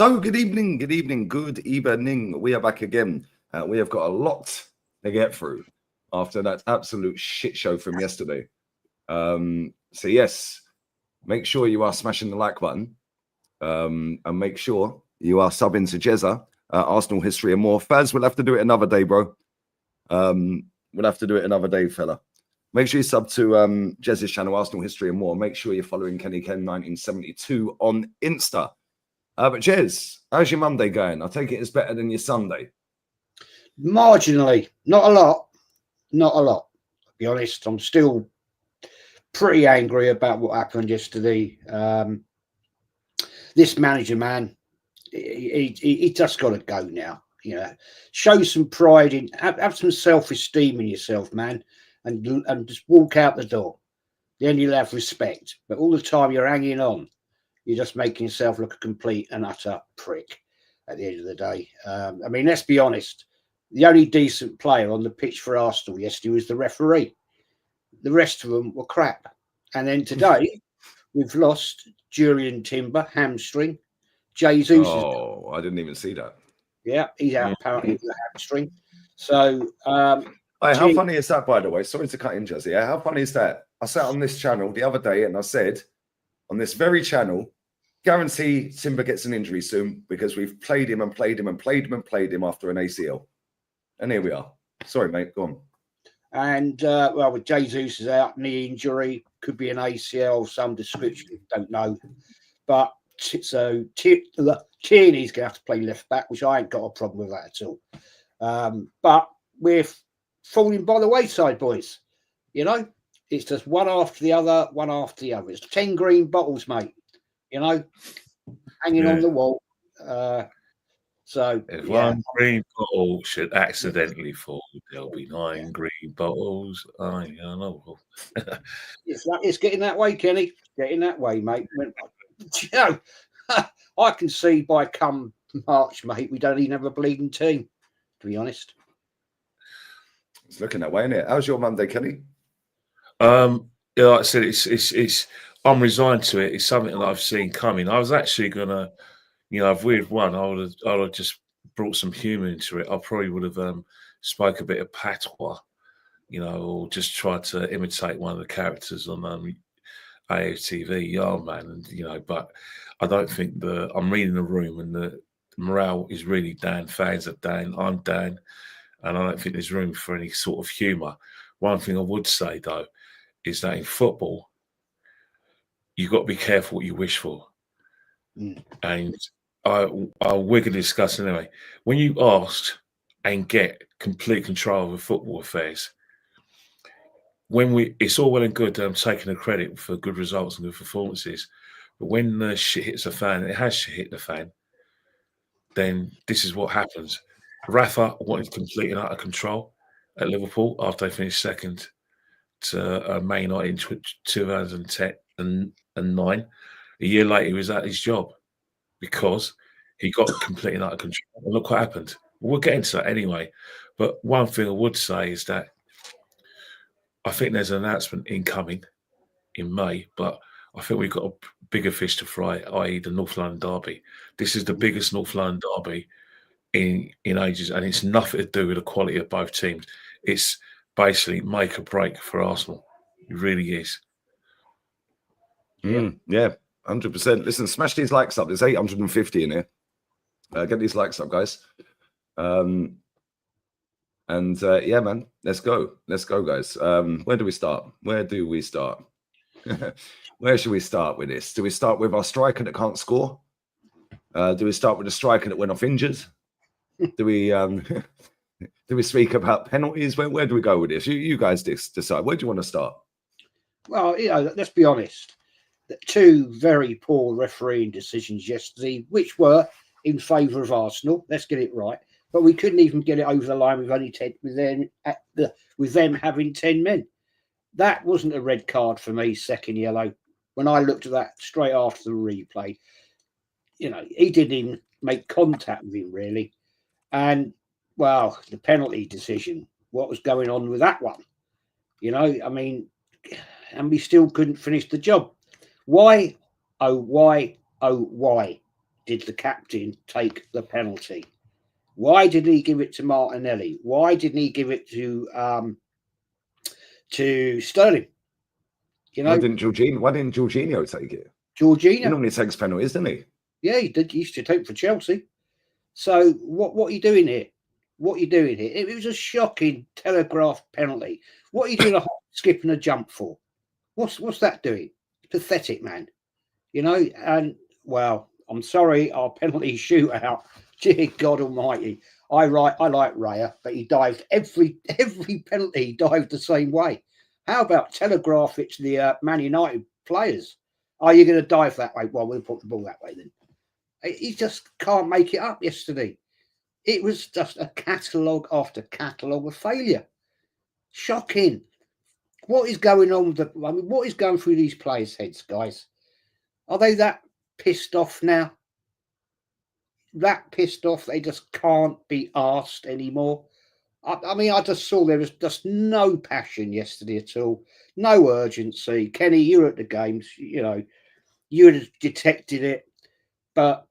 So, good evening. Good evening. We are back again. We have got a lot to get through after that absolute shit show from yesterday. So, yes, make sure you are smashing the like button and make sure you are subbing to Jezza, Arsenal history and more. Faz, we'll have to do it another day, bro. We'll have to do it another day, fella. Make sure you sub to Jez's channel, Arsenal history and more. Make sure you're following Kenny Ken 1972 on Insta. But Jez, how's your Monday going? I take it it's better than your Sunday. Marginally, not a lot. To be honest, I'm still pretty angry about what happened yesterday. This manager, man, he just got to go now. You know, show some pride in, have some self-esteem in yourself, man, and just walk out the door. Then you'll have respect. But all the time you're hanging on, you're just making yourself look a complete and utter prick at the end of the day. I mean, let's be honest. The only decent player on the pitch for Arsenal yesterday was the referee. The rest of them were crap. And then today, we've lost Julian Timber, hamstring. Jesus. Oh, I didn't even see that. Yeah, he's out apparently with a hamstring. So, hey, how funny is that, by the way? Sorry to cut in, Jesse. How funny is that? I sat on this channel the other day and I said, on this very channel, guarantee Timber gets an injury soon because we've played him after an ACL. And here we are. Sorry, mate. Go on. And, well, with Jesus is out, knee injury, could be an ACL, some description, don't know. But so Tierney's going to have to play left back, which I ain't got a problem with that at all. But we're falling by the wayside, boys. You know, it's just one after the other. It's 10 green bottles, mate. You know, hanging on the wall. So if one green bottle should accidentally fall, there'll be 9 green bottles. I know. It's getting that way, Kenny. It's getting that way, mate. You know, I can see by come March, mate, we don't even have a bleeding team, to be honest. It's looking that way, isn't it? How's your Monday, Kenny? Yeah, like I said, it's I'm resigned to it. It's something that I've seen coming. I was actually gonna, if we'd won, I would have just brought some humour into it. I probably would have spoke a bit of patois, or just tried to imitate one of the characters on AOTV, Yardman, and but I don't think I'm reading the room and the morale is really down. Fans are down. I'm down, and I don't think there's room for any sort of humour. One thing I would say though is that in football, you've got to be careful what you wish for. And we're going to discuss anyway. When you ask and get complete control of the football affairs, it's all well and good taking the credit for good results and good performances, but when the shit hits the fan, it has hit the fan, then this is what happens. Rafa wanted complete and utter control at Liverpool after they finished second to Man United in 2010 and 9. A year later, he was at his job because he got complete and utter control. And look what happened. We'll get into that anyway. But one thing I would say is that I think there's an announcement incoming in May, but I think we've got a bigger fish to fry, i.e. the North London Derby. This is the biggest North London Derby in ages, and it's nothing to do with the quality of both teams. It's basically make or break for Arsenal. It really is. Yeah, 100%. Listen, smash these likes up. There's 850 in here. Get these likes up, guys. Yeah, man, let's go, guys. Where do we start? Where should we start with this? Do we start with our striker that can't score? Do we start with the striker that went off injured? Do we speak about penalties? Where do we go with this? You guys decide. Where do you want to start? Well, let's be honest. Two very poor refereeing decisions yesterday, which were in favour of Arsenal. Let's get it right. But we couldn't even get it over the line with only 10, with them having 10 men. That wasn't a red card for me. Second yellow. When I looked at that straight after the replay, he didn't even make contact with him really. And well, the penalty decision. What was going on with that one? I mean, and we still couldn't finish the job. Why? Oh, why did the captain take the penalty? Why did he give it to Martinelli? Why didn't he give it to Sterling? You know, Why didn't Jorginho take it? He Jorginho. normally takes penalties, doesn't he? Yeah, he did. He used to take for Chelsea. So what are you doing here? What are you doing here? It was a shocking telegraph penalty. What are you doing a hop, skip and a jump for? What's that doing? Pathetic, man. You know, and well, I'm sorry, our penalty shootout. Dear God Almighty. I like Raya, but he dived every penalty he dived the same way. How about telegraph it to the Man United players? Are you going to dive that way? Well, we'll put the ball that way then. He just can't make it up yesterday. It was just a catalogue after catalogue of failure. Shocking. What is going on with what is going through these players' heads, guys? Are they that pissed off now? That pissed off they just can't be asked anymore? I mean, I just saw there was just no passion yesterday at all. No urgency. Kenny, you were at the games. You know, you would have detected it. But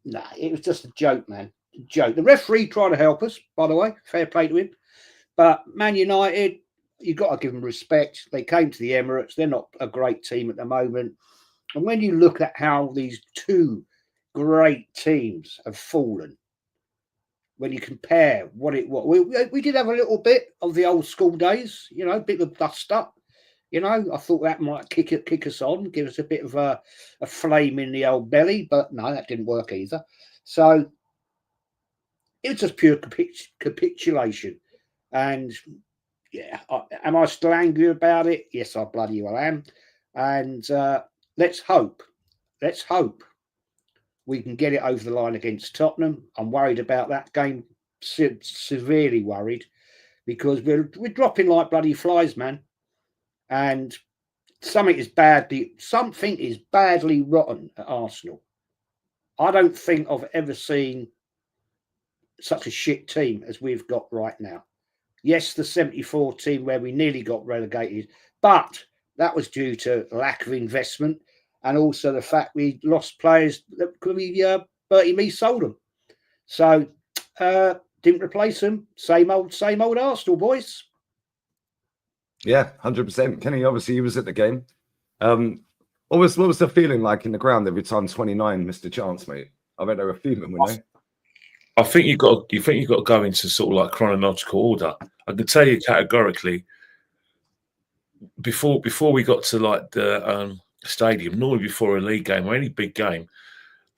nah, it was just a joke, man. A joke. The referee tried to help us, by the way. Fair play to him. But Man United, you've got to give them respect. They came to the Emirates. They're not a great team at the moment. And when you look at how these two great teams have fallen, when you compare we did have a little bit of the old school days, you know, a bit of dust up. You know, I thought that might kick us on, give us a bit of a flame in the old belly, but no, that didn't work either. So it was just pure capitulation. And yeah, am I still angry about it? Yes, I bloody well am. And let's hope we can get it over the line against Tottenham. I'm worried about that game, severely worried, because we're dropping like bloody flies, man. And something is badly rotten at Arsenal. I don't think I've ever seen such a shit team as we've got right now. Yes, the 74 team where we nearly got relegated, but that was due to lack of investment and also the fact we lost players that could be Bertie Mee sold them. So didn't replace them. Same old Arsenal, boys. Yeah, 100%. Kenny, obviously, he was at the game. What was the feeling like in the ground every time 29 missed a chance, mate? I bet they were feeling, weren't they? I think you've got to go into sort of like chronological order. I can tell you categorically, before we got to like the stadium, normally before a league game or any big game,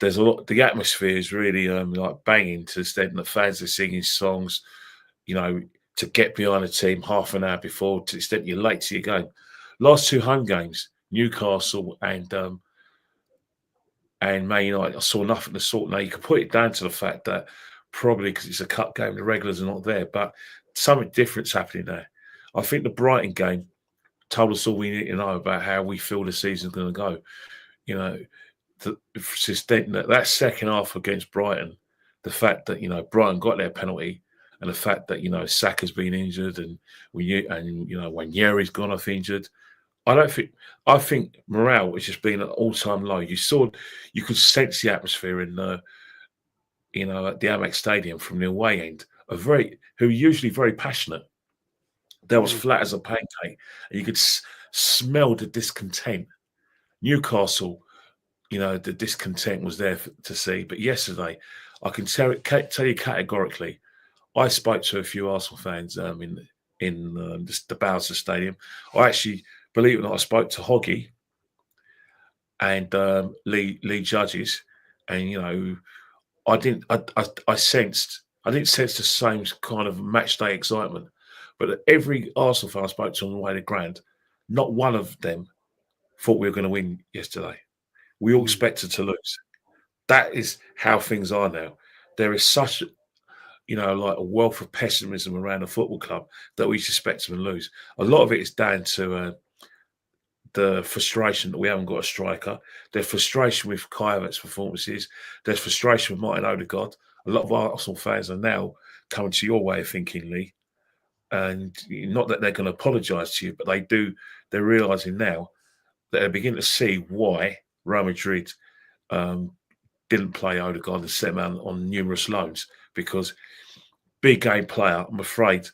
there's a lot. The atmosphere is really like banging to the extent that fans are singing songs, you know, to get behind a team half an hour before, to the extent you're late to your game. Last two home games, Newcastle and Man United, I saw nothing to sort. Now you can put it down to the fact that probably because it's a cup game, the regulars are not there, but something different's happening there. I think the Brighton game told us all we need to know about how we feel the season's going to go. You know, that second half against Brighton, the fact that, you know, Brighton got their penalty, and the fact that, you know, Saka's been injured and when Yeri's gone off injured, I think morale has just been at all-time low. You could sense the atmosphere in at the Amex Stadium from the away end, who are usually very passionate. They was flat as a pancake, and you could smell the discontent. Newcastle, you know, the discontent was there to see. But yesterday, I can tell you categorically, I spoke to a few Arsenal fans in the bowels of the stadium. I actually, believe it or not, I spoke to Hoggy and Lee Judges, and you know, I didn't sense the same kind of match day excitement. But every Arsenal fan I spoke to on the way to Grand, not one of them thought we were going to win yesterday. We all expected to lose. That is how things are now. There is such, you know, like a wealth of pessimism around the football club that we expect them to lose. A lot of it is down to the frustration that we haven't got a striker. There's frustration with Kai Havertz's performances. There's frustration with Martin Odegaard. A lot of Arsenal fans are now coming to your way of thinking, Lee. And not that they're going to apologise to you, but they're realising now that they're beginning to see why Real Madrid didn't play Odegaard and set him on numerous loans because big game player, I'm afraid,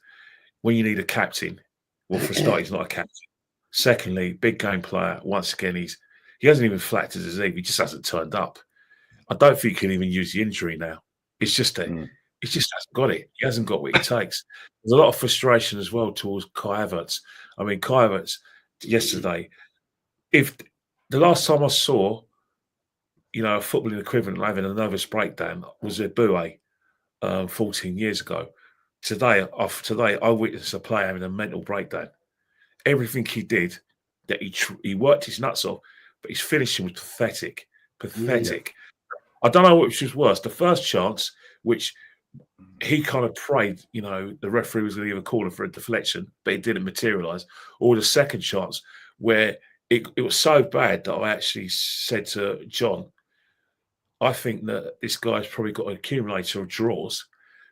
when you need a captain, well, for a start, he's not a captain. Secondly, big game player, once again, he hasn't even flattered his ego. He just hasn't turned up. I don't think he can even use the injury now. It's just that he just hasn't got it. He hasn't got what it takes. There's a lot of frustration as well towards Kai Havertz. I mean, Kai Havertz yesterday, if the last time I saw, a footballing equivalent having a nervous breakdown was at Boué 14 years ago. Today, I witnessed a player having a mental breakdown. Everything he did, that he worked his nuts off, but his finishing was pathetic. Pathetic. I don't know which was worse. The first chance, which he kind of prayed, the referee was going to give a corner for a deflection, but it didn't materialise, or the second chance where it was so bad that I actually said to John, I think that this guy's probably got an accumulator of draws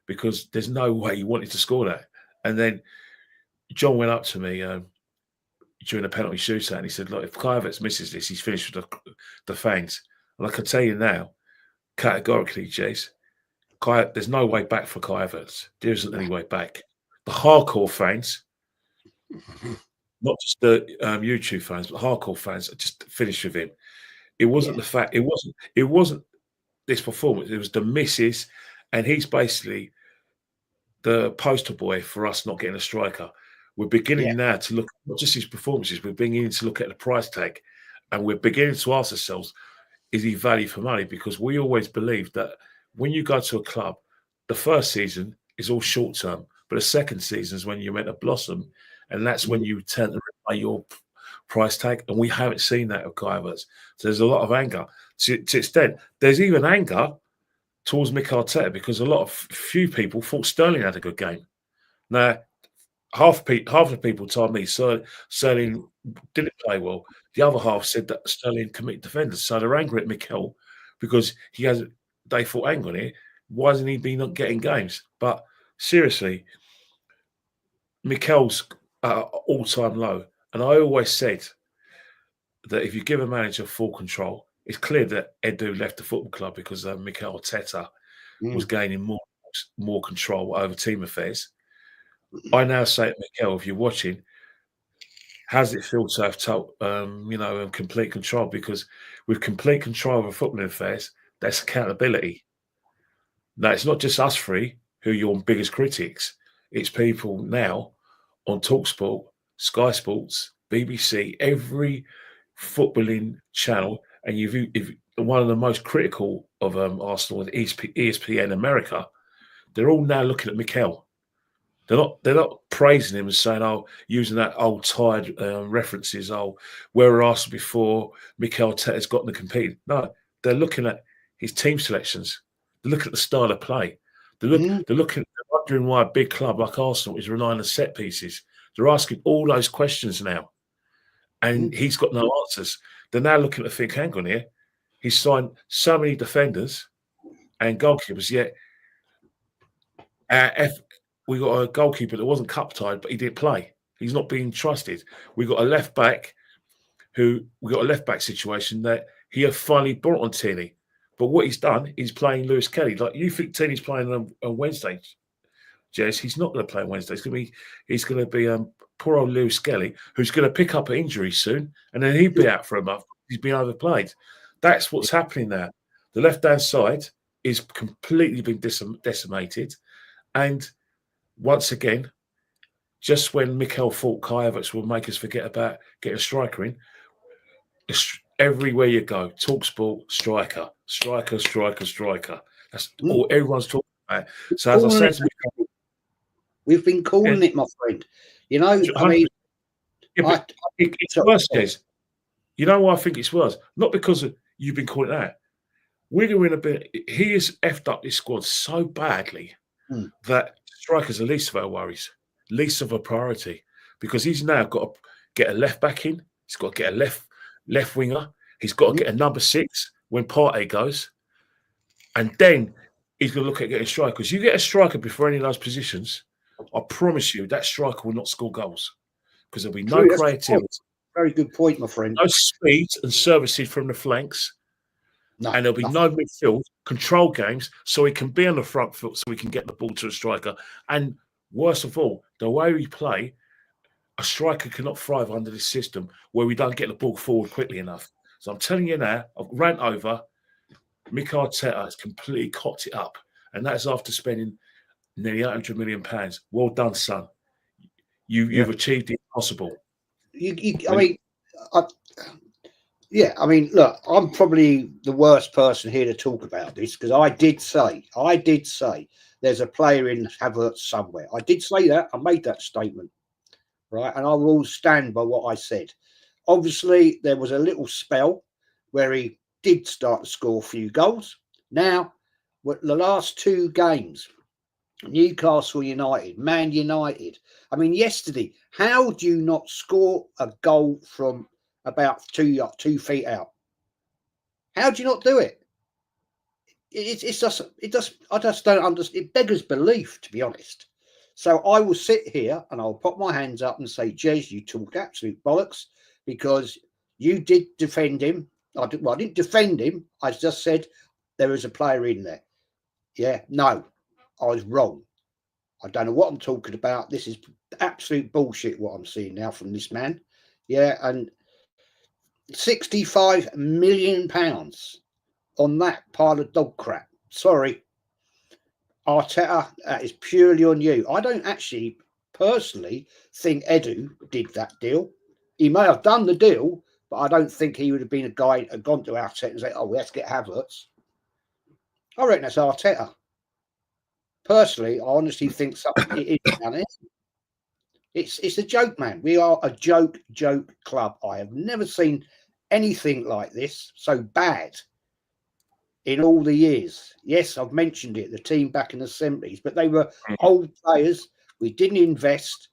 because there's no way he wanted to score that. And then John went up to me during the penalty shootout and he said, look, if Kai Havertz misses this, he's finished with the fangs. And I can tell you now, categorically, Jace, there's no way back for Kai Havertz. There isn't any way back. The hardcore fans, not just the YouTube fans, but hardcore fans are just finished with him. It wasn't the fact, it wasn't this performance, it was the misses, and he's basically the poster boy for us not getting a striker. We're beginning now to look at not just his performances, we're beginning to look at the price tag, and we're beginning to ask ourselves, is he value for money? Because we always believe that when you go to a club, the first season is all short term, but the second season is when you're meant to blossom, and that's when you tend to repay your price tag. And we haven't seen that with Kai Havertz. So there's a lot of anger. To extent, there's even anger towards Mikel Arteta because few people thought Sterling had a good game. Now, half the people told me Sterling didn't play well. The other half said that Sterling committed defenders. So they're angry at Mikel because they thought, hang on here, why hasn't he been not getting games? But seriously, Mikel's all-time low. And I always said that if you give a manager full control, it's clear that Edu left the football club because Mikel Arteta was gaining more control over team affairs. I now say to Mikel, if you're watching, how does it feel to have complete control? Because with complete control over footballing affairs, that's accountability. Now, it's not just us three who are your biggest critics. It's people now on TalkSport, Sky Sports, BBC, every footballing channel. And if one of the most critical of Arsenal is ESPN America, they're all now looking at Mikel. They're not praising him and saying, using that old tired references, where were Arsenal before Mikel Arteta's gotten to compete? No, they're looking at his team selections. They're looking at the style of play. They're wondering why a big club like Arsenal is relying on set pieces. They're asking all those questions now. And he's got no answers. They're now looking to think, hang on here, he's signed so many defenders and goalkeepers, yet we got a goalkeeper that wasn't cup tied, but he didn't play. He's not being trusted. We got a left back situation that he had finally brought on Tierney. But what he's done is playing Lewis Kelly. Like, you think Tierney's playing on Wednesday, Jess? He's not going to play on Wednesday. He's going to be poor old Lewis Kelly, who's going to pick up an injury soon, and then he'd be out for a month. He's been overplayed. That's what's happening now. The left-hand side is completely been decimated. And once again, just when Mikel thought Kai Havertz will make us forget about getting a striker in, everywhere you go, TalkSport, striker. That's all everyone's talking about. So as I said, we've been calling it, my friend. I mean, it's worse, Des. You know why I think it's worse? Not because you've been calling it out. We're in a bit. He has effed up this squad so badly that strikers are least of our worries, least of a priority, because he's now got to get a left back in. He's got to get a left winger. He's got to get a number 6 when Partey goes, and then he's going to look at getting strikers. You get a striker before any of those positions, I promise you that striker will not score goals because there'll be no creativity. Very good point, my friend. No speed and services from the flanks. No, and there'll be nothing. no midfield, control games, so he can be on the front foot, so we can get the ball to a striker. And worst of all, the way we play, a striker cannot thrive under this system where we don't get the ball forward quickly enough. So I'm telling you now, I've ran over. Mikel Arteta has completely cocked it up, and that's after spending nearly £800 million. Well done, son. You've achieved the impossible. I mean, look, I'm probably the worst person here to talk about this because I did say there's a player in Havertz somewhere. I did say that. I made that statement, right? And I will stand by what I said. Obviously, there was a little spell where he did start to score a few goals. Now, the last two games, Newcastle United, Man United. I mean, yesterday, how do you not score a goal from about 2 feet out? How do you not do it? I just don't understand. It beggars belief, to be honest. So I will sit here and I'll put my hands up and say, Jez, you talked absolute bollocks because you did defend him. I didn't defend him. I just said there was a player in there. Yeah, no, I was wrong. I don't know what I'm talking about. This is absolute bullshit what I'm seeing now from this man. Yeah, and £65 million on that pile of dog crap. Sorry, Arteta, that is purely on you. I don't actually personally think Edu did that deal. He may have done the deal, but I don't think he would have been a guy who had gone to Arteta and said, oh, let's get Havertz. I reckon that's Arteta. Personally, I honestly think something it is done it. It's a joke, man. We are a joke club. I have never seen anything like this so bad in all the years. Yes, I've mentioned it, the team back in the 70s, but they were old players. We didn't invest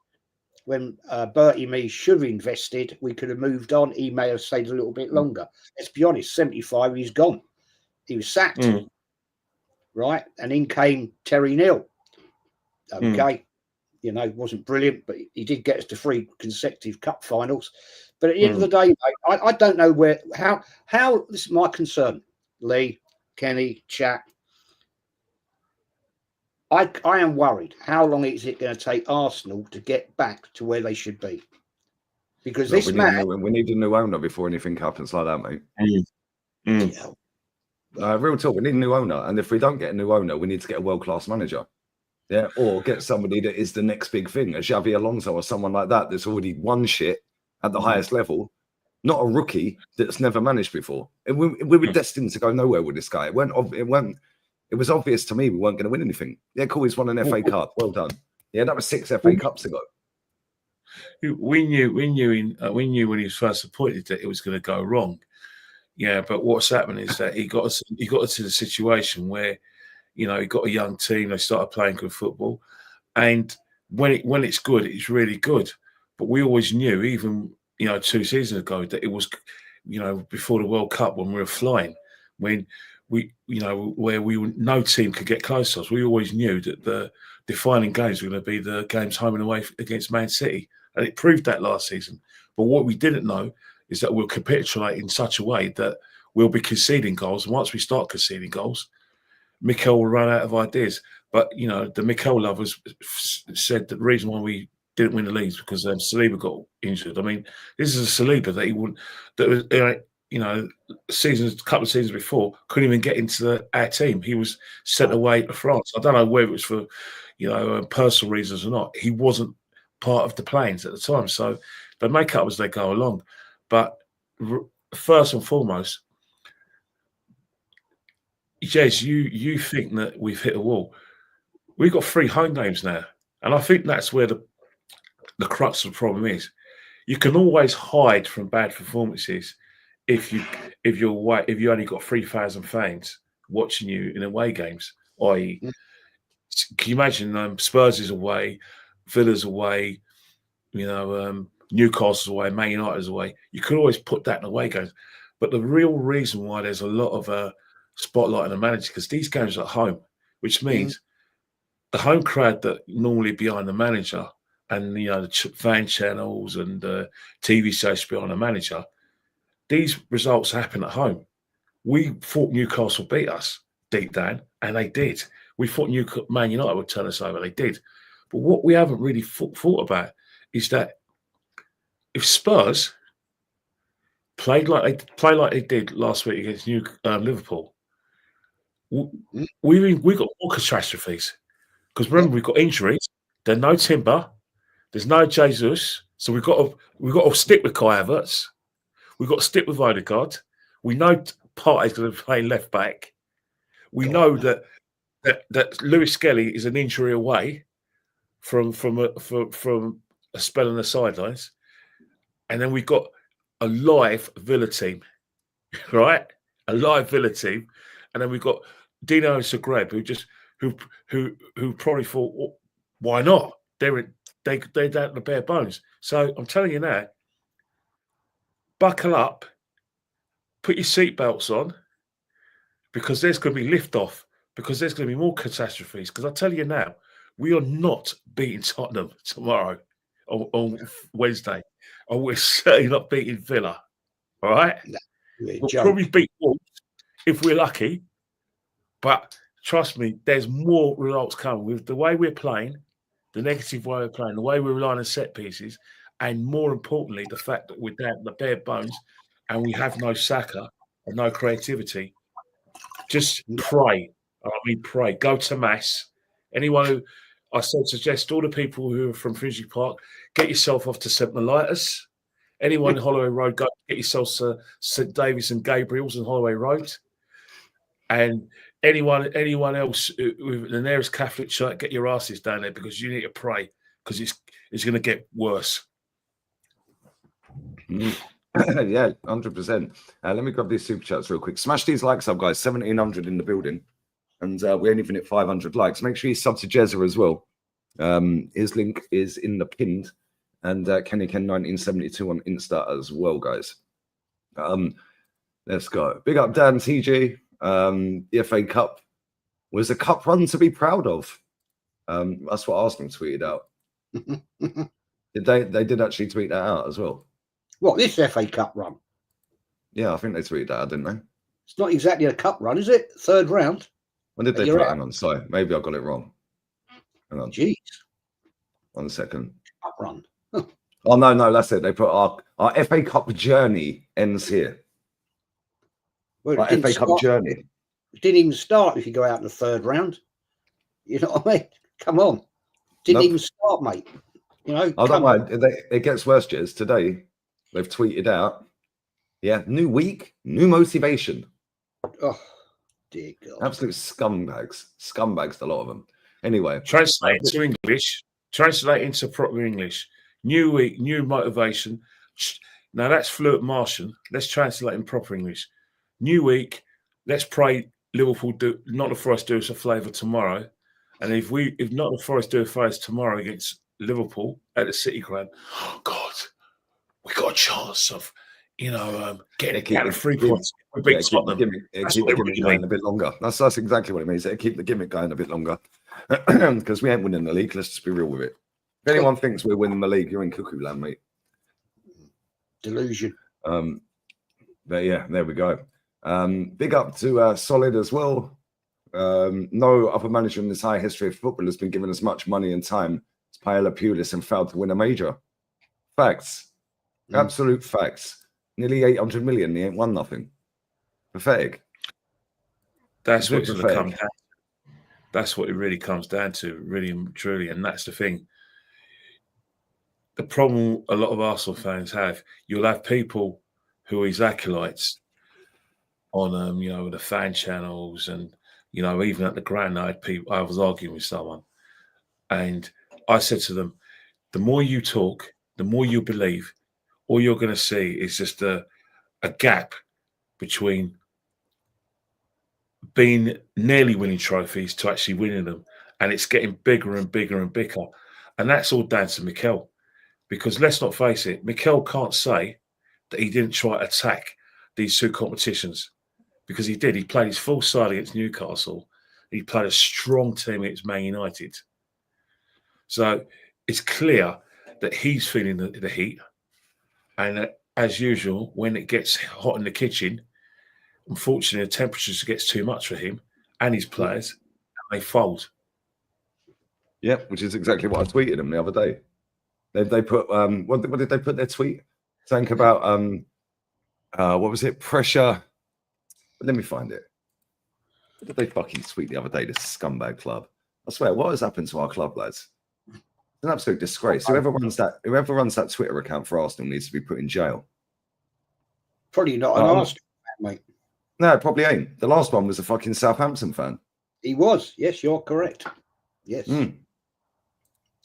when Bertie Mee should have invested. We could have moved on. He may have stayed a little bit longer. Let's be honest, 75, he's gone. He was sacked. Right? And in came Terry Neal. Okay. You know, wasn't brilliant, but he did get us to 3 consecutive cup finals. But at the end of the day, mate, I don't know how this is my concern, Lee, Kenny, chat. I am worried. How long is it going to take Arsenal to get back to where they should be? Because we need a new owner before anything happens like that, mate. Real talk, we need a new owner. And if we don't get a new owner, we need to get a world-class manager. Yeah, or get somebody that is the next big thing, a Xavi Alonso or someone like that that's already won shit at the highest level, not a rookie that's never managed before. And we were destined to go nowhere with this guy. It was obvious to me we weren't going to win anything. Yeah, cool, he's won an FA Cup. Well done. Yeah, that was 6 FA Cups ago. We knew when he was first appointed that it was going to go wrong. Yeah, but what's happened is that he got us to the situation where, you know, he got a young team. They started playing good football, and when it's good, it's really good. But we always knew, even 2 seasons ago, that it was, before the World Cup when we were flying, when where no team could get close to us. We always knew that the defining games were going to be the games home and away against Man City, and it proved that last season. But what we didn't know is that we'll capitulate in such a way that we'll be conceding goals, and once we start conceding goals, Mikel will run out of ideas. But, the Mikel lovers said that the reason why we didn't win the league is because Saliba got injured. I mean, this is a Saliba that he wouldn't, that was, a couple of seasons before, couldn't even get into our team. He was sent away to France. I don't know whether it was for, personal reasons or not. He wasn't part of the plans at the time. So they make up as they go along. But first and foremost, Jez, you think that we've hit a wall. We've got 3 home games now. And I think that's where the crux of the problem is. You can always hide from bad performances if you only got 3,000 fans watching you in away games. I.e., can you imagine Spurs is away, Villa's away, Newcastle's away, Man United's away. You could always put that in away games. But the real reason why there's a lot of spotlight on the manager, because these games are at home, which means the home crowd that normally behind the manager and the fan channels and TV shows behind the manager, these results happen at home. we thought Newcastle beat us deep down, and they did. We thought Man United would turn us over. They did. But what we haven't really thought about is that if Spurs play like they did last week against Liverpool, we got more catastrophes. Because remember, we've got injuries. There's no Timber. There's no Jesus. So we've got to stick with Kai Havertz. We've got to stick with Odegaard. We know Partey's going to play left back. We know that Lewis Skelly is an injury away from a spell on the sidelines, and then we've got a live Villa team, right? A live Villa team, and then we've got Dino and Zagreb who probably thought, well, why not? They're down to the bare bones. So I'm telling you now, buckle up, put your seatbelts on, because there's going to be liftoff, because there's going to be more catastrophes. Because I tell you now, we are not beating Tottenham tomorrow on Wednesday, and we're certainly not beating Villa. All right, we'll probably beat Wolves if we're lucky, but trust me, there's more results coming with the way we're playing, the negative way we're playing, the way we're relying on set pieces, and more importantly, the fact that we're down to the bare bones and we have no Saka and no creativity. Just pray. I mean, pray. Go to mass. Anyone who I suggest all the people who are from Finsbury Park, get yourself off to St. Mellitus. Anyone in Holloway Road, go get yourselves to St. David's and Gabriel's on Holloway Road. And anyone else with the nearest Catholic church, get your asses down there, because you need to pray, because it's going to get worse. Yeah, 100%. Let me grab these super chats real quick. Smash these likes up, guys. 1,700 in the building, and we ain't even at 500 likes. Make sure you sub to Jezza as well. His link is in the pinned, and Kenny Ken 1972 on Insta as well, guys. Let's go. Big up Dan TJ. The FA Cup was a cup run to be proud of. That's what Arsenal tweeted out. They did actually tweet that out as well. What, this FA Cup run? Yeah, I think they tweeted that out, didn't they? It's not exactly a cup run, is it? Third round. When did they put it? Hang on, sorry. Maybe I got it wrong. Hang on. Jeez. 1 second. Cup run. Oh, no, that's it. They put our FA Cup journey ends here. Well, our FA Cup journey. It didn't even start if you go out in the third round. You know what I mean? Come on. Didn't even start, mate. You know, I don't mind. It gets worse, Jez. Today, they've tweeted out, yeah, new week, new motivation. Oh, dear God. Absolute scumbags. Scumbags, a lot of them. Anyway. Translate to English. Translate into proper English. New week, new motivation. Now, that's fluent Martian. Let's translate in proper English. New week, let's pray Liverpool not the Forest do us a favour tomorrow. And if not the Forest do a favour tomorrow against Liverpool at the City Ground, oh God, we got a chance of, getting out of 3 points. We beat Tottenham. Keep the gimmick going a bit longer. That's exactly what it means. Keep the gimmick going a bit longer, because we ain't winning the league. Let's just be real with it. If anyone thinks we're winning the league, you're in cuckoo land, mate. Delusion. But yeah, there we go. Big up to Solid as well. No other manager in this high history of football has been given as much money and time as Paella Pulis and failed to win a major. Facts. Absolute facts. Nearly 800 million. He ain't won nothing. Pathetic. That's what it's going to come down. That's what it really comes down to, really and truly. And that's the thing. The problem a lot of Arsenal fans have, you'll have people who are his acolytes on, the fan channels, and even at the ground, I was arguing with someone, and I said to them, the more you talk, the more you believe, all you're going to see is just a gap between being nearly winning trophies to actually winning them, and it's getting bigger and bigger and bigger, and that's all down to Mikel, because let's not face it, Mikel can't say that he didn't try to attack these two competitions. Because he did. He played his full side against Newcastle. He played a strong team against Man United. So it's clear that he's feeling the heat. And as usual, when it gets hot in the kitchen, unfortunately, the temperatures gets too much for him and his players, and they fold. Yeah, which is exactly what I tweeted them the other day. They put what did they put their tweet? Something about what was it? Pressure. Let me find it. What did they fucking tweet the other day? This scumbag club. I swear, what has happened to our club, lads? It's an absolute disgrace. Whoever runs that Twitter account for Arsenal needs to be put in jail. Probably not an Arsenal fan, mate. No, it probably ain't. The last one was a fucking Southampton fan. He was. Yes, you're correct. Yes.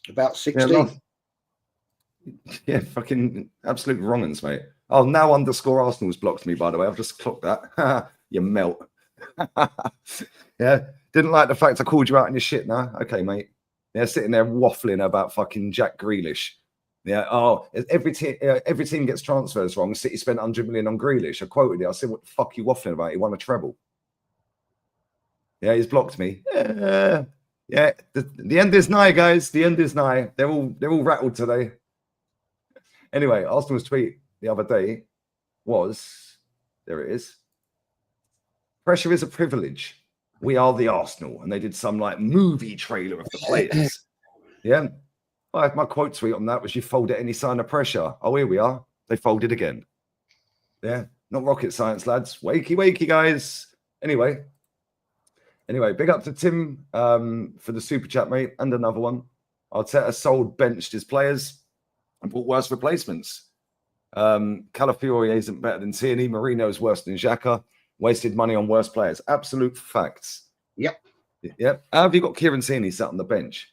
About 16. Yeah, fucking absolute wrong-uns, mate. Oh, now _Arsenal's blocked me, by the way. I've just clocked that. You melt. Yeah, didn't like the fact I called you out on your shit now. Okay, mate. Yeah, sitting there waffling about fucking Jack Grealish. Yeah, oh, every team gets transfers wrong. City spent 100 million on Grealish. I quoted it. I said, what the fuck are you waffling about? He won a treble. Yeah, he's blocked me. Yeah, the end is nigh, guys. The end is nigh. They're all rattled today. Anyway, Arsenal's tweet the other day was, there it is. Pressure is a privilege. We are the Arsenal. And they did some like movie trailer of the players. Yeah. My quote tweet on that was, you fold at any sign of pressure. Oh, here we are. They folded again. Yeah. Not rocket science, lads. Wakey, wakey, guys. Anyway, big up to Tim for the super chat, mate. And another one. Arteta sold, benched his players and bought worse replacements. Calafiore isn't better than Tierney. Marino is worse than Xhaka. Wasted money on worse players. Absolute facts. Yep. How have you got Kieran Tierney sat on the bench?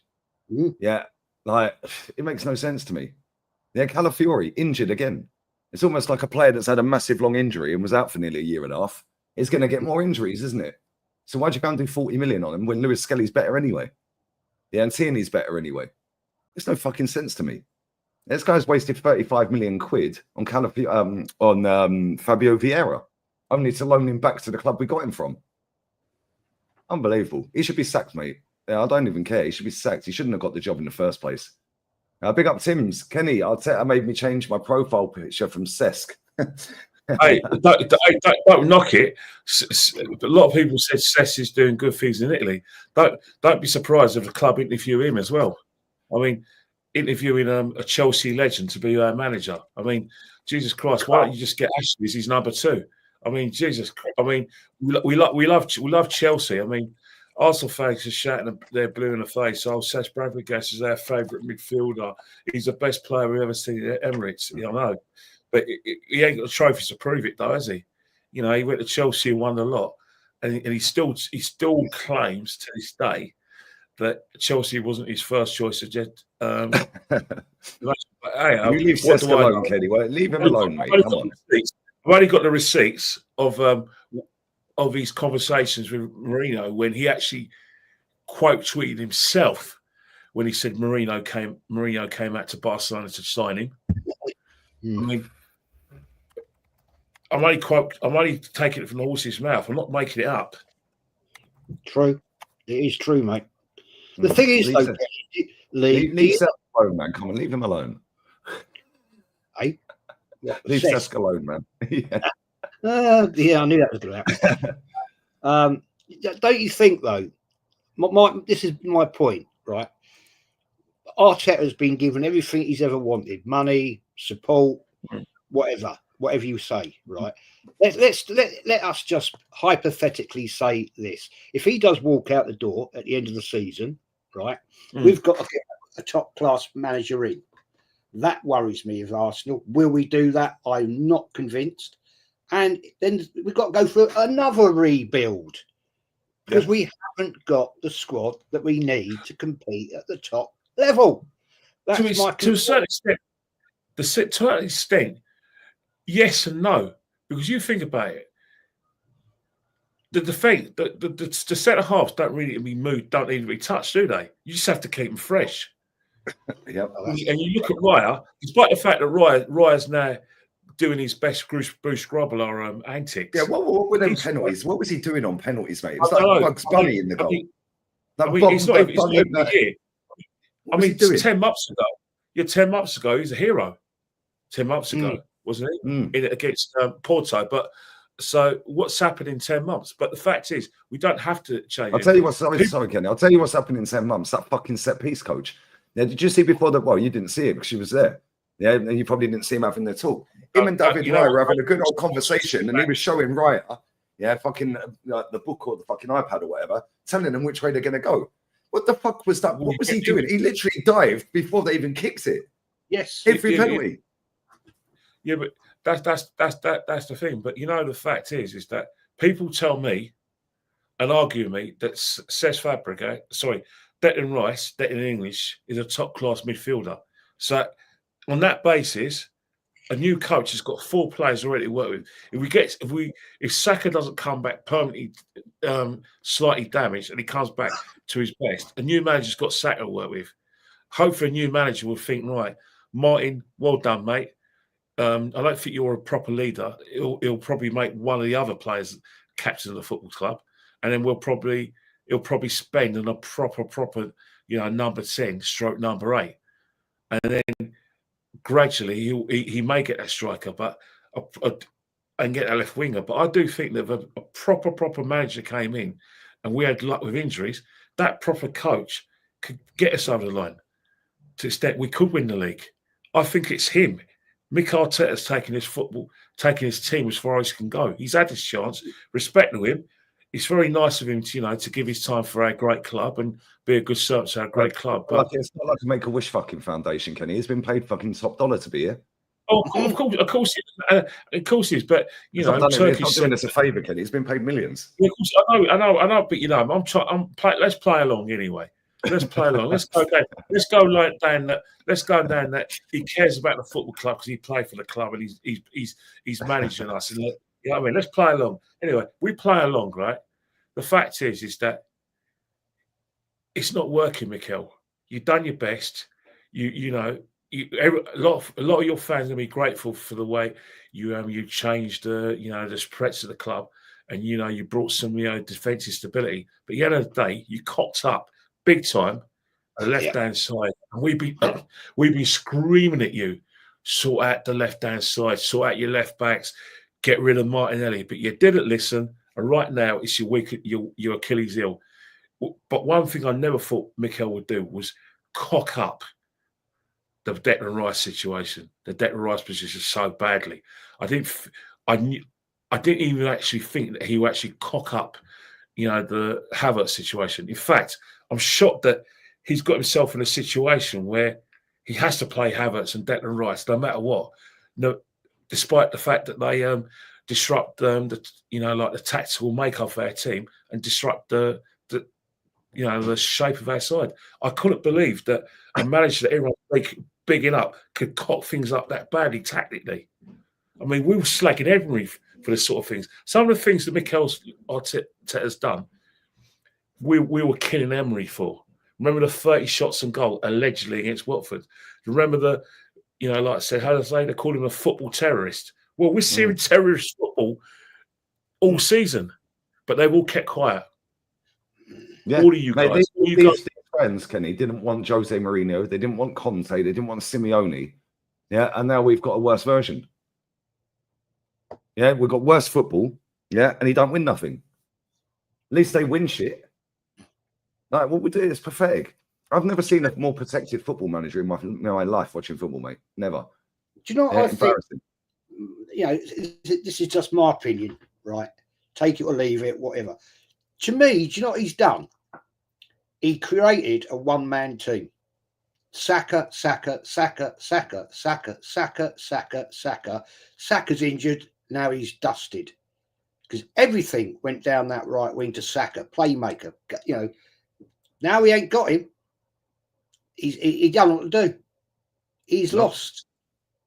Yeah. Like, it makes no sense to me. Yeah, Calafiore injured again. It's almost like a player that's had a massive long injury and was out for nearly a year and a half. It's going to get more injuries, isn't it? So why'd you go and do 40 million on him when Lewis Skelly's better anyway? Yeah, and Tierney's better anyway. There's no fucking sense to me. This guy's wasted 35 million quid on Fabio Vieira, only to loan him back to the club we got him from. Unbelievable. He should be sacked, mate. Yeah, I don't even care. He should be sacked. He shouldn't have got the job in the first place. Big up Tim's. Kenny, Arteta made me change my profile picture from Cesc. Hey, don't knock it. A lot of people said Cesc is doing good things in Italy. Don't be surprised if the club interview him as well. I mean, interviewing a Chelsea legend to be our manager. I mean, Jesus Christ, why don't you just get Ashley as his number 2? I mean, Jesus. I mean, we love Chelsea. I mean, Arsenal fans are shouting their blue in the face. Oh, Cesc Fabregas is our favourite midfielder. He's the best player we've ever seen at Emirates. I know, but he ain't got the trophies to prove it, though, has he? You know, he went to Chelsea and won a lot, and he still claims to this day that Chelsea wasn't his first choice. Hey, you leave Cesc alone, Kenny. Well, leave him alone, mate. Come on. I've only got the receipts of his conversations with Marino when he actually quote tweeted himself when he said Marino came out to Barcelona to sign him. I mean, I'm only taking it from the horse's mouth. I'm not making it up. True. It is true, mate. The thing is, though, leave Cesc alone, man. Come on, leave him alone. Hey? Leave Cesc alone, man. Yeah. Yeah, I knew that was going to happen. Don't you think, though? This is my point, right? Arteta has been given everything he's ever wanted: money, support, whatever you say, right? Let us just hypothetically say this: if he does walk out the door at the end of the season, right, we've got to get a top class manager in. That worries me as Arsenal. Will we do that? I'm not convinced. And then we've got to go for another rebuild because we haven't got the squad that we need to compete at the top level. That's to a certain extent, yes and no. Because you think about it, the defence, the centre halves don't really need to be touched, do they? You just have to keep them fresh. Yep. And you look at Raya, despite the fact that Raya's now doing his best Bruce Grobbelaar antics. Yeah, what were them penalties? What was he doing on penalties, mate? It was like Bugs Bunny in the goal. It's not even a year. I mean, 10 months ago. Yeah, 10 months ago, he's a hero. 10 months ago, wasn't he? Against Porto. But So what's happened in 10 months? But the fact is, we don't have to change I'll it. tell you what's sorry, Kenny. I'll tell you what's happened in 10 months. That fucking set piece coach. Now, did you see before that? Well, you didn't see it because she was there. Yeah, and you probably didn't see him having their talk. Him and David Raya were having a good old conversation, and he was showing Raya, fucking the book or the fucking iPad or whatever, telling them which way they're going to go. What the fuck was that? What was he doing? He literally dived before they even kicked it. Yes, every penalty. Yeah, but that's the thing. But the fact is that people tell me and argue with me that Cesc Fabregas, Declan Rice, in English, is a top class midfielder. So on that basis, a new coach has got 4 players already to work with. If Saka doesn't come back permanently, slightly damaged, and he comes back to his best, a new manager's got Saka to work with. Hopefully, a new manager will think, right, Martin, well done, mate. I don't think you're a proper leader. He'll probably make one of the other players captain of the football club, and then he'll probably spend on a proper, number 10 stroke number 8, and then gradually he may get that striker, but and get a left winger. But I do think that if a proper manager came in, and we had luck with injuries, that proper coach could get us over the line to the extent we could win the league. I think it's him. Mikel Arteta's taking his team as far as he can go. He's had his chance. Respect to him. It's very nice of him to give his time for our great club and be a good servant to our great club. But it's not like a Make-A-Wish fucking foundation, Kenny. He's been paid fucking top dollar to be here. Oh, of course, he is. But Turkey's not doing us a favour, Kenny. He's been paid millions. Yeah, of course, I know. But let's play along anyway. Let's play along. Let's go down that he cares about the football club because he played for the club and he's managing us. And let's play along. Anyway, we play along, right? The fact is that it's not working, Mikel. You've done your best. A lot of your fans are gonna be grateful for the way you changed the spreads of the club, and you brought some defensive stability. But at the end of the day, you cocked up big time on the left-hand side. And we've been screaming at you, sort out the left-hand side, sort out your left backs, get rid of Martinelli. But you didn't listen, and right now it's your Achilles heel. But one thing I never thought Mikel would do was cock up the Declan Rice situation, the Declan Rice position so badly. I didn't even actually think that he would actually cock up, the Havertz situation. In fact, I'm shocked that he's got himself in a situation where he has to play Havertz and Declan Rice no matter what. No, despite the fact that they disrupt the tactical makeup of our team and disrupt the shape of our side. I couldn't believe that a manager that everyone's bigging up could cock things up that badly tactically. I mean, we were slacking Emery for this sort of things. Some of the things that Mikel Arteta's done, we were killing Emery for. Remember the 30 shots and goal allegedly against Watford? Remember like I said, how do they call him a football terrorist? Well, we're seeing terrorist football all season, but they've all kept quiet. Yeah. All of you guys. These friends, Kenny, didn't want Jose Mourinho. They didn't want Conte. They didn't want Simeone. Yeah, and now we've got a worse version. Yeah, we've got worse football. Yeah, and he don't win nothing. At least they win shit. Like, what we do is pathetic. I've never seen a more protected football manager in my life watching football, mate. Never. Do you know what I think? This is just my opinion, right? Take it or leave it, whatever. To me, do you know what he's done? He created a one-man team. Saka. Saka's injured. Now he's dusted. Because everything went down that right wing to Saka, playmaker. Now he ain't got him. He don't know what to do. He's lost.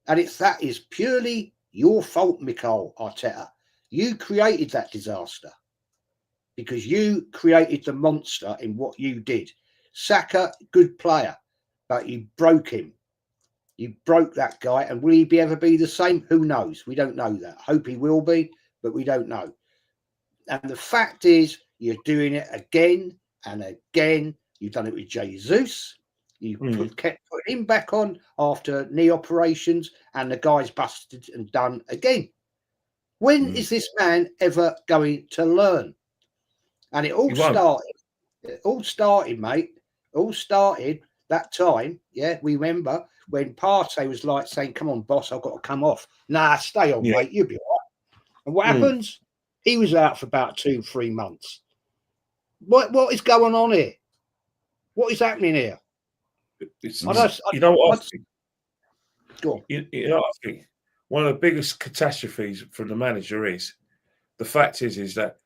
And that is purely your fault, Mikel Arteta. You created that disaster. Because you created the monster in what you did. Saka, good player, but you broke him. You broke that guy, and will he ever be the same? Who knows? We don't know that. Hope he will be, but we don't know. And the fact is, you're doing it again and again. You've done it with Jesus. You kept putting him back on after knee operations, and the guy's busted and done again. When is this man ever going to learn? And it all started, mate. All started that time. Yeah, we remember when Partey was like saying, "Come on, boss, I've got to come off." Nah, stay on, mate. You'll be all right. And what happens? He was out for about 2-3 months. What is going on here? What is happening here? You know what I think? Go on. You know what I think? One of the biggest catastrophes from the manager is the fact is that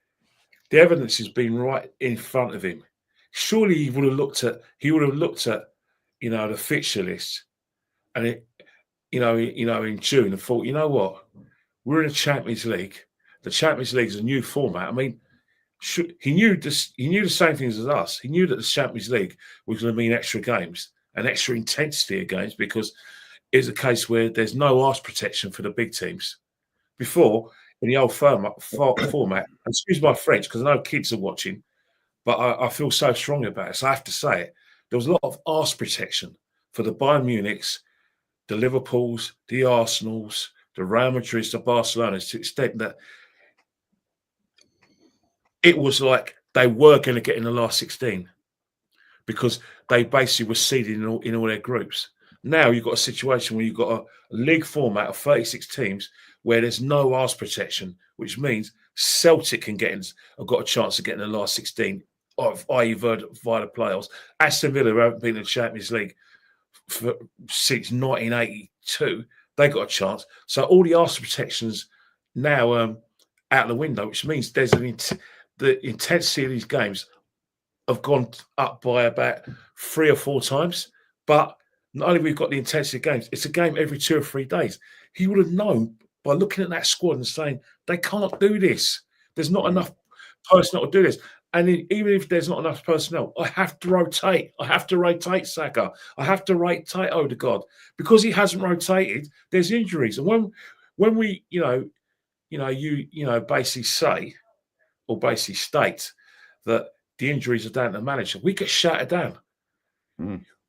the evidence has been right in front of him. Surely he would have looked at the fixture list and in June and thought, you know what, we're in a Champions League. The Champions League is a new format. I mean, he knew this. He knew the same things as us. He knew that the Champions League was going to mean extra games and extra intensity of games because it's a case where there's no arse protection for the big teams. Before, in the old format, excuse my French, because I know kids are watching, but I feel so strongly about it. So I have to say it. There was a lot of arse protection for the Bayern Munichs, the Liverpools, the Arsenals, the Real Madrids, the Barcelonas, to the extent that it was like they were going to get in the last 16 because they basically were seeded in all their groups. Now you've got a situation where you've got a league format of 36 teams where there's no arse protection, which means Celtic have got a chance of getting the last 16, i.e. via the playoffs. Aston Villa, who haven't been in the Champions League since 1982, they got a chance. So all the arse protections now out the window, which means there's the intensity of these games have gone up by about 3 or 4 times. But not only we've got the intensity of games, it's a game every 2 or 3 days. He would have known by looking at that squad and saying, they can't do this. There's not enough personnel to do this. And even if there's not enough personnel, I have to rotate. I have to rotate Saka. I have to rotate Odegaard. Because he hasn't rotated, there's injuries. And when we, basically say or basically state that the injuries are down to the manager, we get shouted down.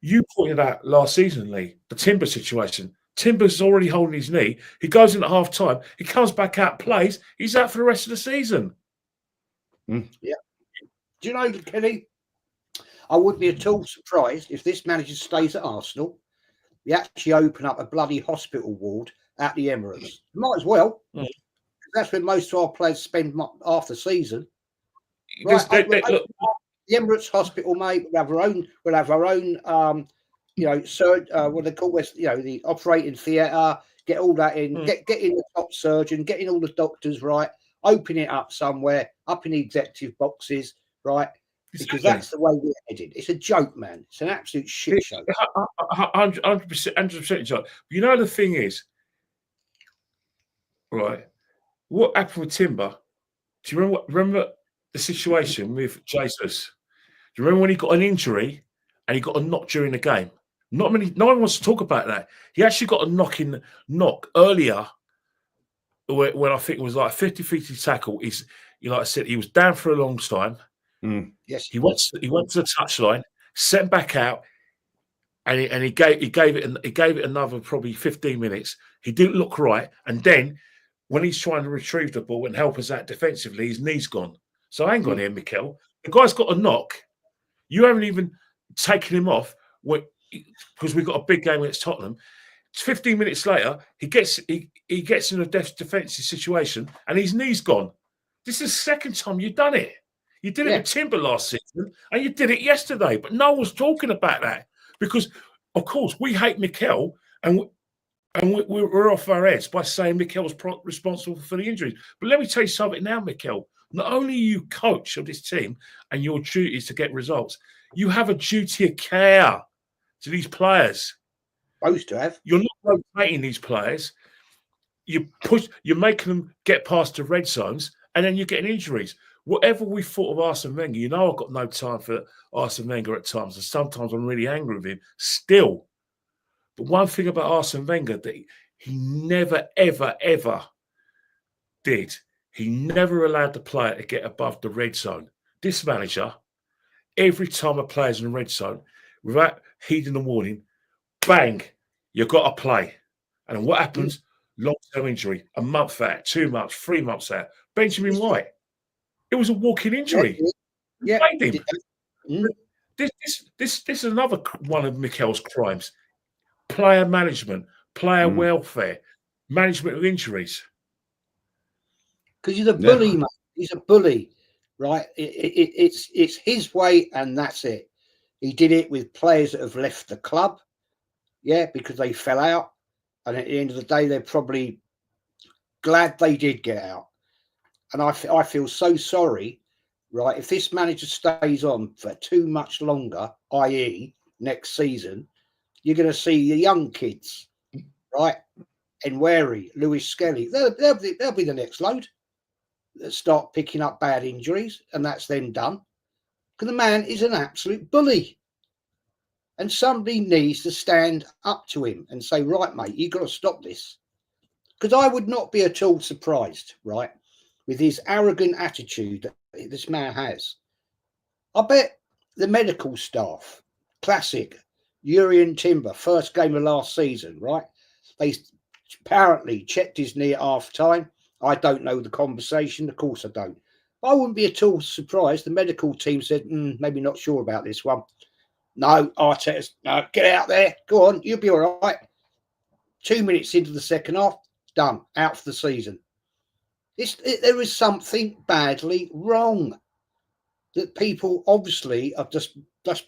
You pointed out last season, Lee, the Timber situation. Timber's already holding his knee. He goes in at half time. He comes back out, plays. He's out for the rest of the season. Yeah. Do you know, Kenny, I wouldn't be at all surprised if this manager stays at Arsenal. We actually open up a bloody hospital ward at the Emirates. Might as well. That's where most of our players spend half the season. Right, the Emirates Hospital, mate. We'll have our own. What they call this, the operating theatre. Get all that in. Get in the top surgeon. Get in all the doctors. Right. Open it up somewhere. Up in the executive boxes. Right. Because that's the way we're headed. It's a joke, man. It's an absolute shit show. 100% joke. You know the thing is, right? What happened with Timber? Do you remember the situation with Jesus? Do you remember when he got an injury and he got a knock during the game? No one wants to talk about that. He actually got a knock earlier when I think it was like a 50-50 tackle. Like I said, he was down for a long time. Yes, he went to the touchline, sent back out, and he gave it another probably 15 minutes. He didn't look right, and then when he's trying to retrieve the ball and help us out defensively, his knee's gone. So hang on here, Mikel. The guy's got a knock. You haven't even taken him off because we've got a big game against Tottenham. 15 minutes later, he gets in a defensive situation and his knee's gone. This is the second time you've done it. You did it with Timber last season and you did it yesterday, but no one's talking about that because, of course, we hate Mikel and we're off our heads by saying Mikel's responsible for the injuries. But let me tell you something now, Mikel. Not only are you coach of this team and your duty is to get results, you have a duty of care to these players. Supposed to have. You're not rotating these players. You're making them get past the red zones, and then you're getting injuries. Whatever we thought of Arsene Wenger, I've got no time for Arsene Wenger at times, and sometimes I'm really angry with him still. But one thing about Arsene Wenger that he never, ever, ever did, he never allowed the player to get above the red zone. This manager, every time a player's in the red zone, without heeding the warning, bang, you've got to play. And what happens? long-term injury, a month out, 2 months, 3 months out. Benjamin White, it was a walking injury. Yeah. Played him. This is another one of Mikel's crimes: player management, player welfare, management of injuries. Because he's a bully, mate. He's a bully, right? It's his way, and that's it. He did it with players that have left the club, yeah, because they fell out, and at the end of the day, they're probably glad they did get out. And I feel so sorry, right? If this manager stays on for too much longer, i.e., next season, you're going to see the young kids, right? Enquiry, Lewis Skelly, they'll be the next load that start picking up bad injuries, and that's then done. Because the man is an absolute bully. And somebody needs to stand up to him and say, right, mate, you've got to stop this. Because I would not be at all surprised, right, with his arrogant attitude that this man has. I bet the medical staff, classic, Urian Timber, first game of last season, right? They apparently checked his knee at half time. I don't know the conversation. Of course I don't. I wouldn't be at all surprised. The medical team said, maybe not sure about this one. No, Arteta's, no, get out there. Go on, you'll be all right. 2 minutes into the second half, done, out for the season. There is something badly wrong that people obviously have just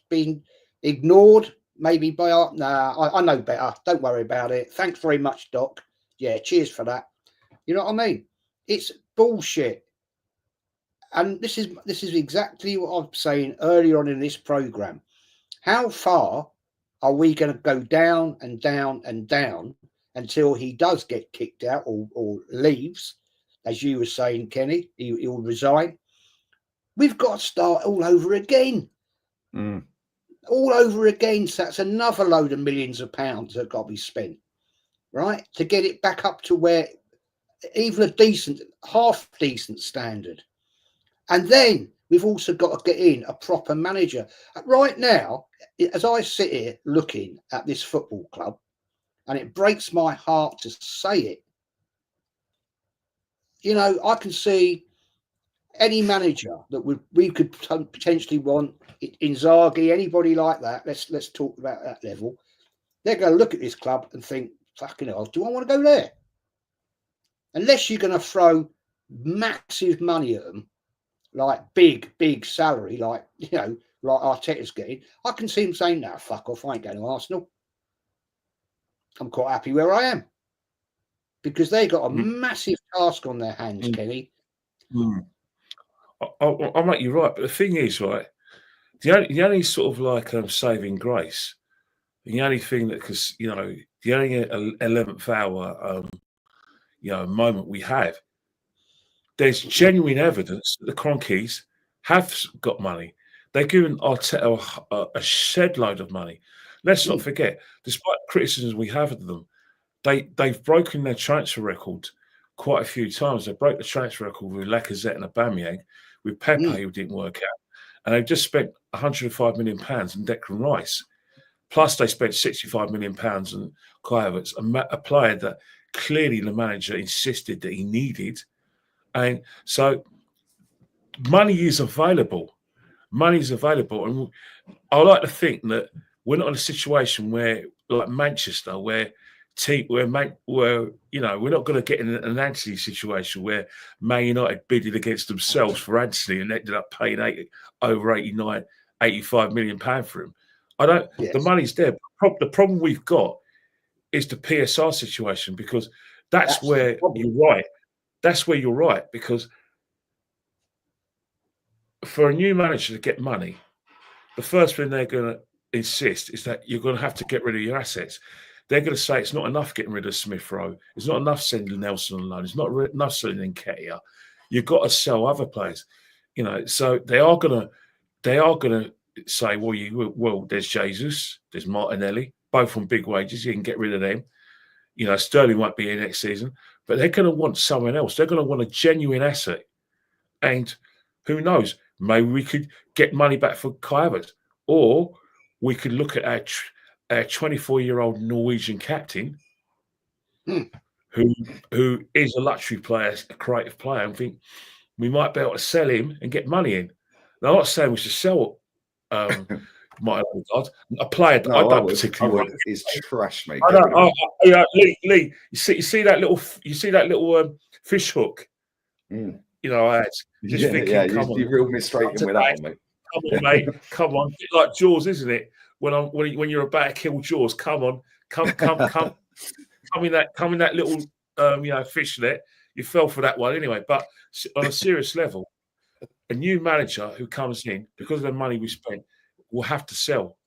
been ignored, maybe by art. Nah, I know better. Don't worry about it. Thanks very much, Doc. Yeah, cheers for that. You know what I mean? It's bullshit. And this is exactly what I was saying earlier on in this program. How far are we going to go down and down and down until he does get kicked out or leaves? As you were saying, Kenny, he will resign. We've got to start all over again. All over again. So that's another load of millions of pounds that got to be spent, right? To get it back up to where even a decent, half decent standard. And then we've also got to get in a proper manager. Right now, as I sit here looking at this football club, and it breaks my heart to say it, you know, I can see any manager that we could potentially want, Inzaghi, anybody like that. Let's talk about that level. They're going to look at this club and think, fucking hell, do I want to go there? Unless you're going to throw massive money at them, like big salary, like, you know, like Arteta's getting, I can see him saying, no, fuck off, I ain't going to Arsenal. I'm quite happy where I am. Because they got a massive task on their hands, Kenny. I'll make you right, but the thing is, right, the only sort of like saving grace, the only thing that, because, you know, the only 11th hour, you know, moment we have, there's genuine evidence that the Cronkies have got money. They're giving Arteta a shed load of money. Let's not forget, despite criticisms we have of them, they've broken their transfer record quite a few times. They broke the transfer record with Lacazette and Aubameyang, with Pepe, who didn't work out. And they've just spent £105 million on Declan Rice. Plus, they spent £65 million on Kai Havertz, a player that clearly the manager insisted that he needed. And so money is available. Money is available. And I like to think that we're not in a situation where, like Manchester, where you know, we're not going to get in an Anthony situation where Man United bidded against themselves for Anthony and ended up paying over 85 million pounds for him. The money's there. The problem we've got is the PSR situation, because that's where you're right. That's where you're right, because for a new manager to get money, the first thing they're going to insist is that you're going to have to get rid of your assets. They're going to say it's not enough getting rid of Smith Rowe. It's not enough sending Nelson on loan. It's not enough selling Nketiah. You've got to sell other players, you know. So they are going to say, well, there's Jesus, there's Martinelli, both on big wages. You can get rid of them. You know, Sterling won't be here next season, but they're going to want someone else. They're going to want a genuine asset, and who knows? Maybe we could get money back for Kai Havertz, or we could look at our 24-year-old Norwegian captain, who is a luxury player, a creative player, and think we might be able to sell him and get money in. Now, I'm not saying we should sell my God, a player that I No, I don't would. particularly want. It's trash, mate. I Get don't, rid of him. Lee, you see that little fish hook. Mm. You know, I had just thinking, come on, you reeled me straight in with that one, mate. come on, mate, come on, bit like Jaws, isn't it? When you're about to kill Jaws, come on, come in that little fish net. You fell for that one anyway. But on a serious level, a new manager who comes in because of the money we spent will have to sell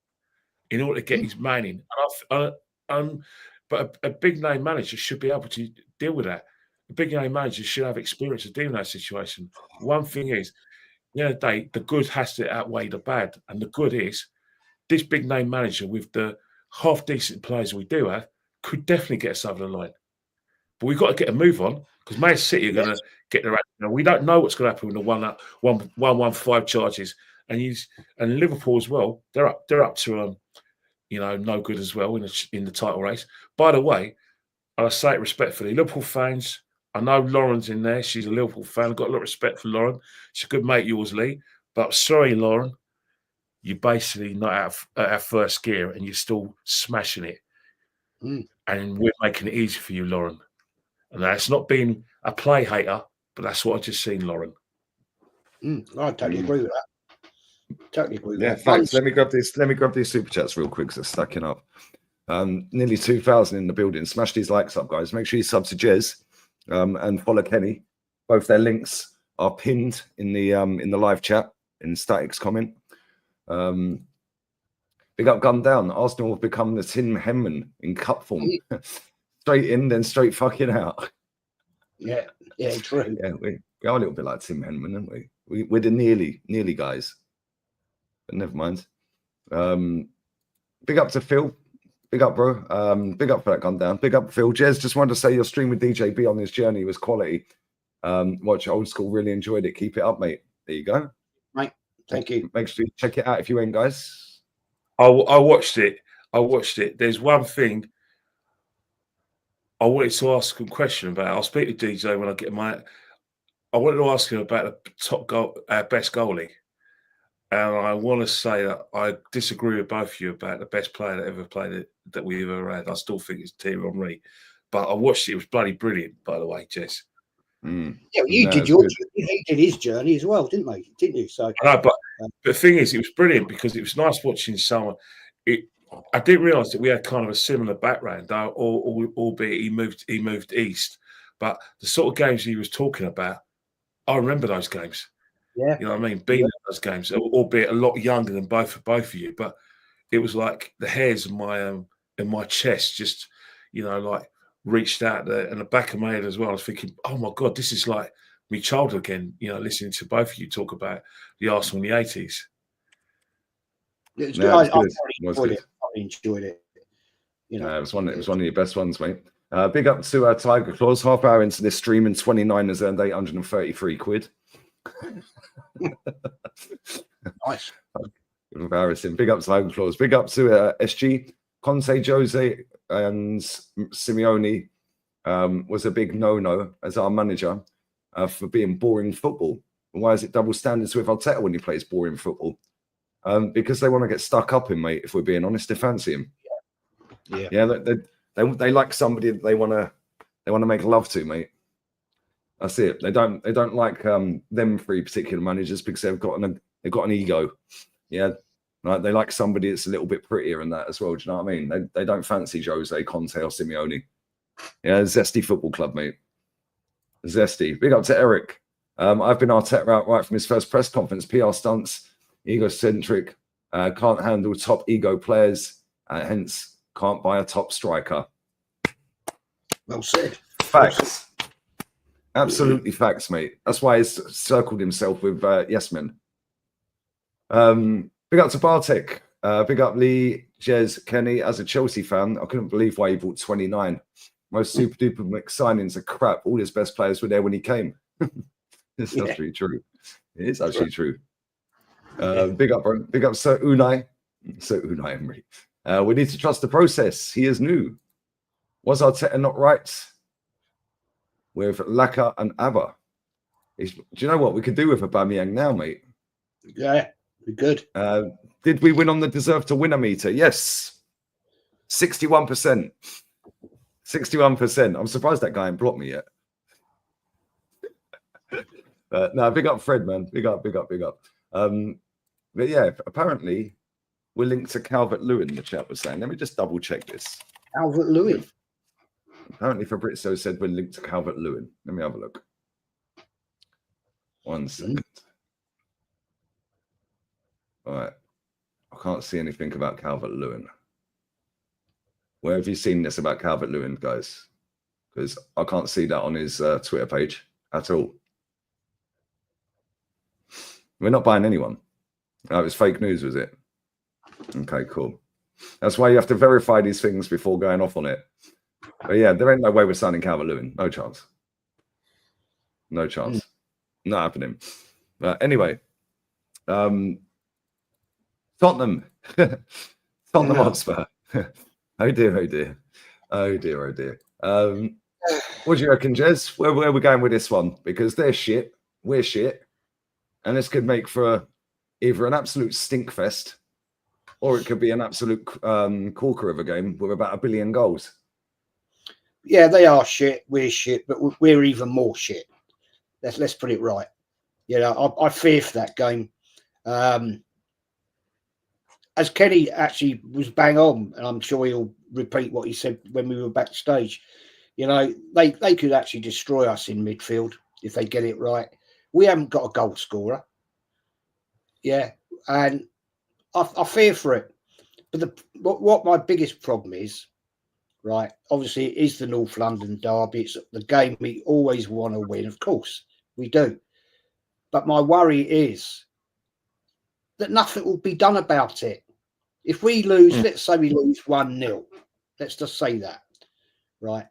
in order to get his man in. But a big name manager should be able to deal with that. A big name manager should have experience of dealing with that situation. One thing is, at the end of the day, the good has to outweigh the bad. And the good is this big name manager with the half decent players we do have could definitely get us over the line. But we've got to get a move on because Man City are going to get their act. We don't know what's going to happen with the 115 charges. And Liverpool as well, they're up to no good as well in the title race. By the way, and I say it respectfully, Liverpool fans, I know Lauren's in there. She's a Liverpool fan. I've got a lot of respect for Lauren. She's a good mate yours, Lee. But sorry, Lauren, you're basically not out of first gear and you're still smashing it. Mm. And we're making it easy for you, Lauren. And that's not being a play hater, but that's what I just seen, Lauren. I totally agree with that. Totally agree with that. Yeah, thanks. Let me grab these super chats real quick because they're stacking up. Nearly 2,000 in the building. Smash these likes up, guys. Make sure you sub to Jez and follow Kenny. Both their links are pinned in the live chat in Static's comment. Big up, gun down. Arsenal have become the Tim Henman in cup form. Straight in, then straight fucking out. Yeah, true. Yeah, we are a little bit like Tim Henman, aren't we? We're the nearly guys. But never mind. Big up to Phil. Big up, bro. Big up for that gun down. Big up, Phil. Jez, just wanted to say your stream with DJ B on this journey was quality. Watch Old School, really enjoyed it. Keep it up, mate. There you go. Mate, thank you. Make sure you check it out if you ain't, guys. I watched it. There's one thing I wanted to ask a question about. I'll speak to DJ when I get I wanted to ask him about the top goal, best goalie. And I want to say that I disagree with both of you about the best player that ever played it that we've ever had. I still think it's Thierry Henry. But I watched it. It was bloody brilliant, by the way, Jess. Yeah, you did yours. He did his journey as well, didn't they? Didn't you? So I know, but the thing is, it was brilliant because it was nice watching someone. I didn't realise that we had kind of a similar background, though, albeit he moved east. But the sort of games he was talking about, I remember those games. Yeah, you know what I mean. Being in those games, albeit a lot younger than both of you, but it was like the hairs in my chest just, like reached out there, and the back of my head as well. I was thinking, oh my God, this is like me childhood again. Listening to both of you talk about the Arsenal in the 80s. It was good. I enjoyed it. It was one of your best ones, mate. Big up to Tiger Claws. Half hour into this stream, and 29 has earned 833 quid. Nice. Embarrassing. Big up to Tiger Claws. Big up to SG. Conte, Jose, and Simeone was a big no-no as our manager for being boring football. Why is it double standards with Arteta when he plays boring football? Because they want to get stuck up in, mate. If we're being honest, they fancy him. Yeah. They like somebody that they want to make love to, mate. That's it. They don't like them three particular managers because they've got an ego. Yeah, right. They like somebody that's a little bit prettier and that as well. Do you know what I mean? They don't fancy Jose, Conte, or Simeone. Yeah, zesty football club, mate. Zesty. Big up to Eric. I've been Arteta out right from his first press conference. PR stunts, egocentric, can't handle top ego players, hence can't buy a top striker. Well said. Facts. Absolutely facts, mate. That's why he's circled himself with yes men. Big up to Bartek. Big up Lee, Jez, Kenny. As a Chelsea fan, I couldn't believe why he bought 29. Most super duper mix signings are crap. All his best players were there when he came. It's actually true. It is actually true. Big up, bro. Big up Sir Unai. Sir Unai Emery. We need to trust the process. He is new. Was Arteta not right? with Laka and Abba. Do you know what we could do with Aubameyang now, mate? Yeah, we're good. Did we win on the deserve to win a meter? Yes. 61%. 61%. I'm surprised that guy ain't blocked me yet. No, big up Fred, man. Big up. But yeah, apparently we're linked to Calvert-Lewin, the chat was saying. Let me just double check this. Calvert-Lewin. Apparently Fabrizio said we're linked to Calvert-Lewin. Let me have a look. 1 second. All right. I can't see anything about Calvert-Lewin. Where have you seen this about Calvert-Lewin, guys? Because I can't see that on his Twitter page at all. We're not buying anyone. Oh, it was fake news, was it? Okay, cool. That's why you have to verify these things before going off on it. But yeah, there ain't no way we're signing Calvert-Lewin. No chance. No chance. Not happening. Anyway, Tottenham. Tottenham Hotspur. Oh dear. What do you reckon, Jez? Where are we going with this one? Because they're shit, we're shit, and this could make for either an absolute stink fest, or it could be an absolute corker of a game with about 1 billion goals. Yeah, they are shit. We're shit, but we're even more shit. Let's put it right. You know, I fear for that game. As Kenny actually was bang on, and I'm sure he'll repeat what he said when we were backstage. You know, they could actually destroy us in midfield if they get it right. We haven't got a goal scorer. Yeah, and I fear for it. But what my biggest problem is, right, obviously it is the North London derby. It's the game we always want to win. Of course, we do. But my worry is that nothing will be done about it. If we lose, let's say we lose 1-0. Let's just say that, right?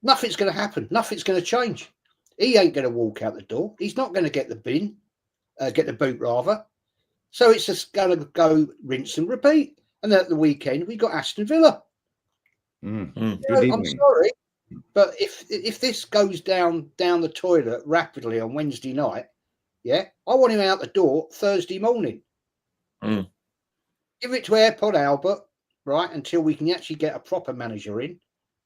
Nothing's going to happen. Nothing's going to change. He ain't going to walk out the door. He's not going to get the get the boot rather. So it's just going to go rinse and repeat. And then at the weekend, we got Aston Villa. Good evening. I'm sorry, but if this goes down the toilet rapidly on Wednesday night, yeah, I want him out the door Thursday morning. Give it to AirPod Albert, right, until we can actually get a proper manager in,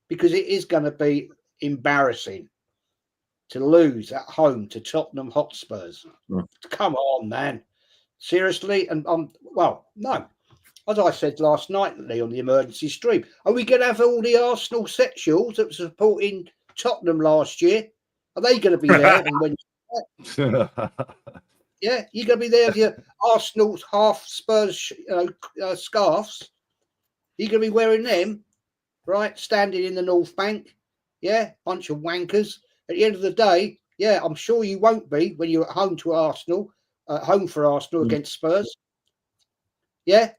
because it is going to be embarrassing to lose at home to Tottenham Hotspurs. Come on, man. Seriously? And well, no. As I said last night, Lee, on the emergency stream, are we going to have all the Arsenal sexuals that were supporting Tottenham last year? Are they going to be there on Wednesday? Yeah, you're going to be there with your Arsenal half Spurs scarves. You're going to be wearing them, right? Standing in the North Bank. Yeah, bunch of wankers. At the end of the day, yeah, I'm sure you won't be when you're at home to Arsenal, home for Arsenal against Spurs. Yeah,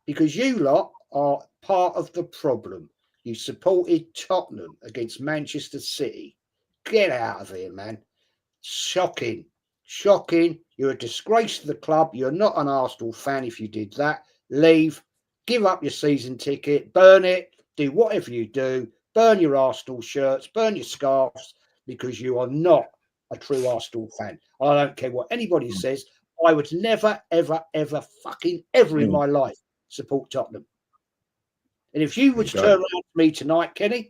because you lot are part of the problem. You supported Tottenham against Manchester City. Get out of here, man. Shocking. You're a disgrace to the club. You're not an Arsenal fan if you did that. Leave. Give up your season ticket. Burn it. Do whatever you do. Burn your Arsenal shirts. Burn your scarves, because you are not a true Arsenal fan. I don't care what anybody says. I would never, ever, ever, fucking ever in my life support Tottenham. And if you would turn around to me tonight, Kenny,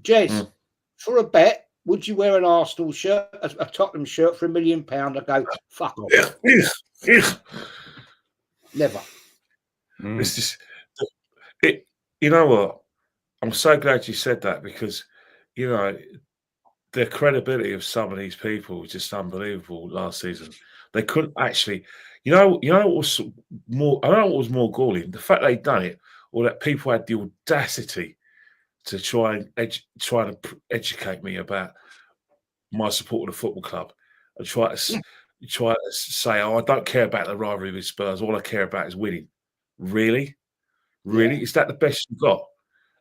Jez, for a bet, would you wear an Arsenal shirt, a Tottenham shirt for £1 million? I go, fuck off. Never. It's just, you know what? I'm so glad you said that, because, you know, the credibility of some of these people was just unbelievable last season. They couldn't actually, you know what was more, I don't know what was more galling, the fact they'd done it, or that people had the audacity to try and educate me about my support of the football club, and try to say, oh, I don't care about the rivalry with Spurs. All I care about is winning. Really? Yeah. Is that the best you've got?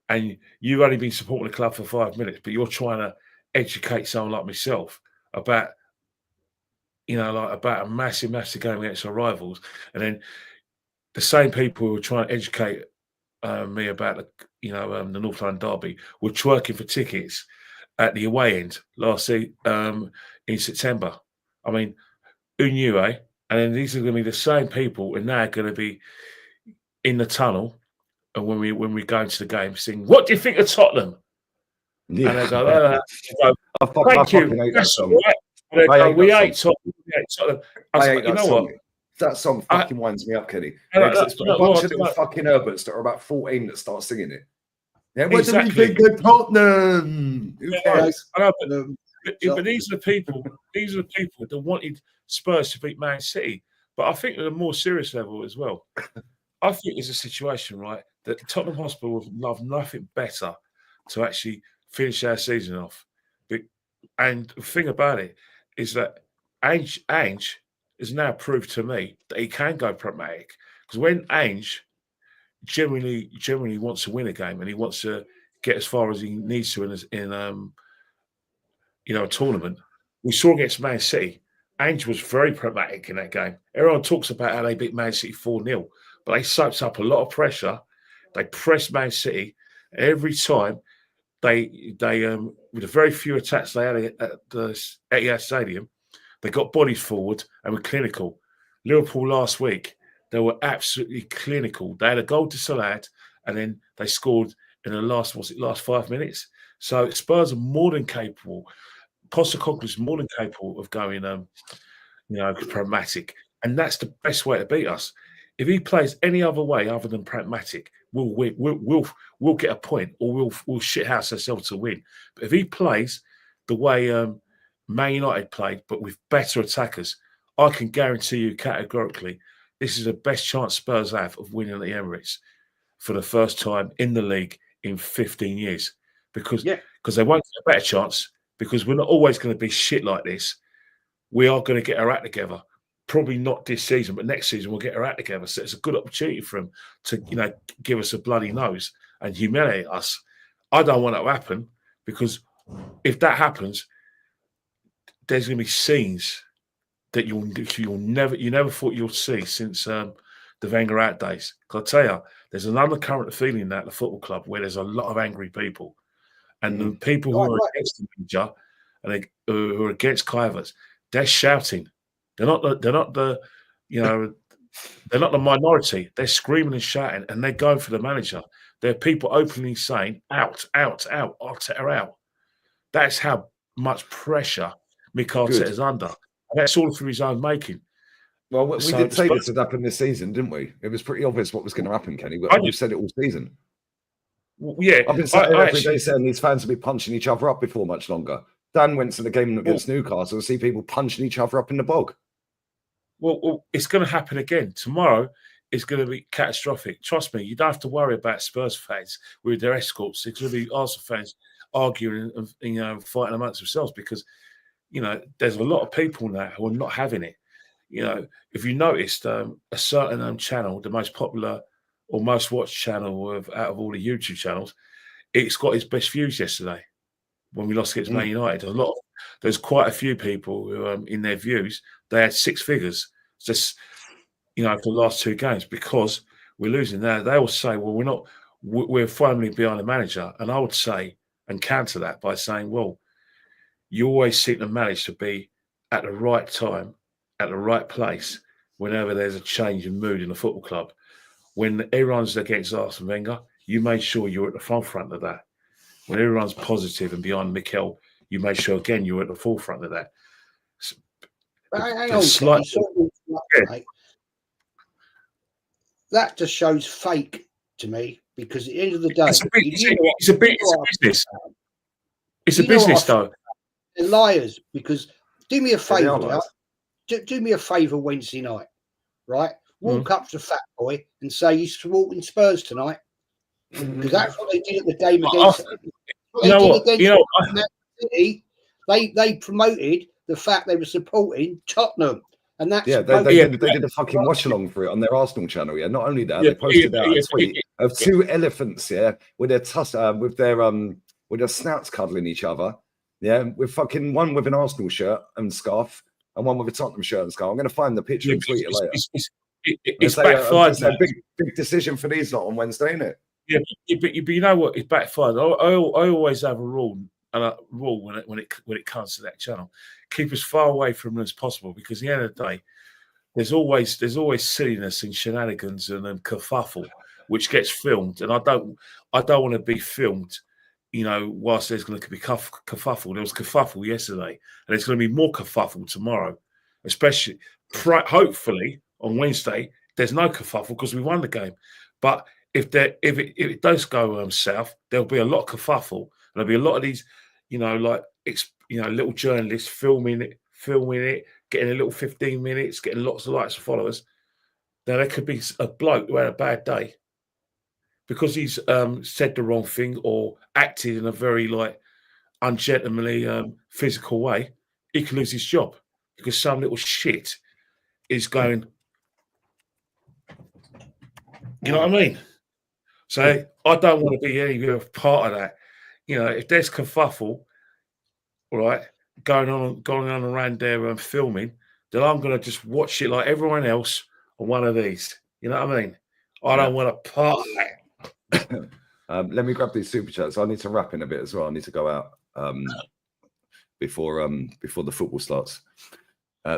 And you've only been supporting the club for 5 minutes, but you're trying to educate someone like myself about, you know, like about a massive game against our rivals. And then the same people who were trying to educate me about the North London derby were twerking for tickets at the away end in September. I mean, who knew, eh? And then these are going to be the same people, and now going to be in the tunnel, and when we go into the game, saying, "What do you think of Tottenham?" Yeah. And they go, "Thank you, that's all right." And they go, "We hate Tottenham." I said, "You know what? That song fucking winds me up, Kenny. And It's a bunch of little fucking Herberts that are about 14 that start singing it. Yeah, what do we think of Tottenham? Who cares? But these are the people. These are the people that wanted Spurs to beat Man City. But I think at a more serious level as well, I think there's a situation, right, that Tottenham Hotspur would love nothing better to actually finish our season off. And the thing about it is that Ange has now proved to me that he can go pragmatic. Because when Ange generally wants to win a game and he wants to get as far as he needs to in a tournament, we saw against Man City, Ange was very pragmatic in that game. Everyone talks about how they beat Man City 4-0, but they soaked up a lot of pressure. They pressed Man City every time. They with the very few attacks they had at the Etihad Stadium, they got bodies forward and were clinical. Liverpool last week, they were absolutely clinical. They had a goal disallowed, and then they scored in the last 5 minutes. So Spurs are more than capable. Postecoglou is more than capable of going, pragmatic, and that's the best way to beat us. If he plays any other way other than pragmatic, we'll win. We'll get a point, or we'll shithouse ourselves to win. But if he plays the way Man United played, but with better attackers, I can guarantee you categorically, this is the best chance Spurs have of winning at the Emirates for the first time in the league in 15 years. Because they won't get a better chance, because we're not always going to be shit like this. We are going to get our act together. Probably not this season, but next season we'll get our act together. So it's a good opportunity for him to, give us a bloody nose and humiliate us. I don't want that to happen, because if that happens, there's going to be scenes that you never thought you'll see since the Wenger out days. Because I tell you, there's an undercurrent feeling at the football club where there's a lot of angry people, and the people who are against the manager and who are against Kluivert, they're shouting. They're not the minority. They're screaming and shouting, and they're going for the manager. There are people openly saying, "Out, out, out, Arteta out." That's how much pressure Mikel Arteta is under. And that's all through his own making. Well, we did say this would happen this season, didn't we? It was pretty obvious what was going to happen, Kenny. We've said it all season. Yeah, I've been saying every day saying these fans will be punching each other up before much longer. Dan went to the game against Newcastle to see people punching each other up in the bog. Well, it's going to happen again. Tomorrow is going to be catastrophic. Trust me, you don't have to worry about Spurs fans with their escorts. It's going to be Arsenal fans arguing and fighting amongst themselves, because, there's a lot of people now who are not having it. If you noticed, a certain channel, the most popular or most watched channel out of all the YouTube channels, it's got its best views yesterday when we lost against Man United. There's quite a few people who, in their views, they had 6 figures just, for the last 2 games, because we're losing. Now they will say, well, we're firmly behind the manager, and I would say and counter that by saying, well, you always seem to manage to be at the right time, at the right place, whenever there's a change in mood in the football club. When everyone's against Arsene Wenger, you made sure you were at the forefront of that. When everyone's positive and behind Mikel, you made sure again you were at the forefront of that. That just shows fake to me, because at the end of the day, it's a business. It's a business, though. They're liars, because do me a favour. Do me a favour Wednesday night, right? Walk up to Fat Boy and say you're supporting Spurs tonight, because that's what they did at the game against. City. They promoted the fact they were supporting Tottenham, and that's they did a fucking watch along for it on their Arsenal channel. Yeah, not only that, they posted out a tweet of 2 elephants, with their snouts cuddling each other. Yeah, with fucking one with an Arsenal shirt and scarf, and one with a Tottenham shirt and scarf. I'm going to find the picture and tweet it later. It's backfired. It's a big decision for these lot on Wednesday, isn't it? Yeah, but you know what? It's backfired. I always have a rule rule when it comes to that channel: keep as far away from them as possible, because at the end of the day, there's always silliness and shenanigans and kerfuffle which gets filmed, and I don't want to be filmed, whilst there's going to be kerfuffle. There was kerfuffle yesterday, and there's going to be more kerfuffle tomorrow, especially hopefully on Wednesday. There's no kerfuffle because we won the game, but if it does go south, there'll be a lot of kerfuffle. There'll be a lot of these, little journalists filming it, getting a little 15 minutes, getting lots of likes and followers. Now there could be a bloke who had a bad day because he's said the wrong thing or acted in a very ungentlemanly, physical way. He could lose his job because some little shit is going. You know what I mean? So I don't want to be any part of that. If there's kerfuffle, right, going on around there and filming, then I'm going to just watch it like everyone else on one of these. You know what I mean? I don't want to part of that. Let me grab these super chats. I need to wrap in a bit as well. I need to go out before the football starts.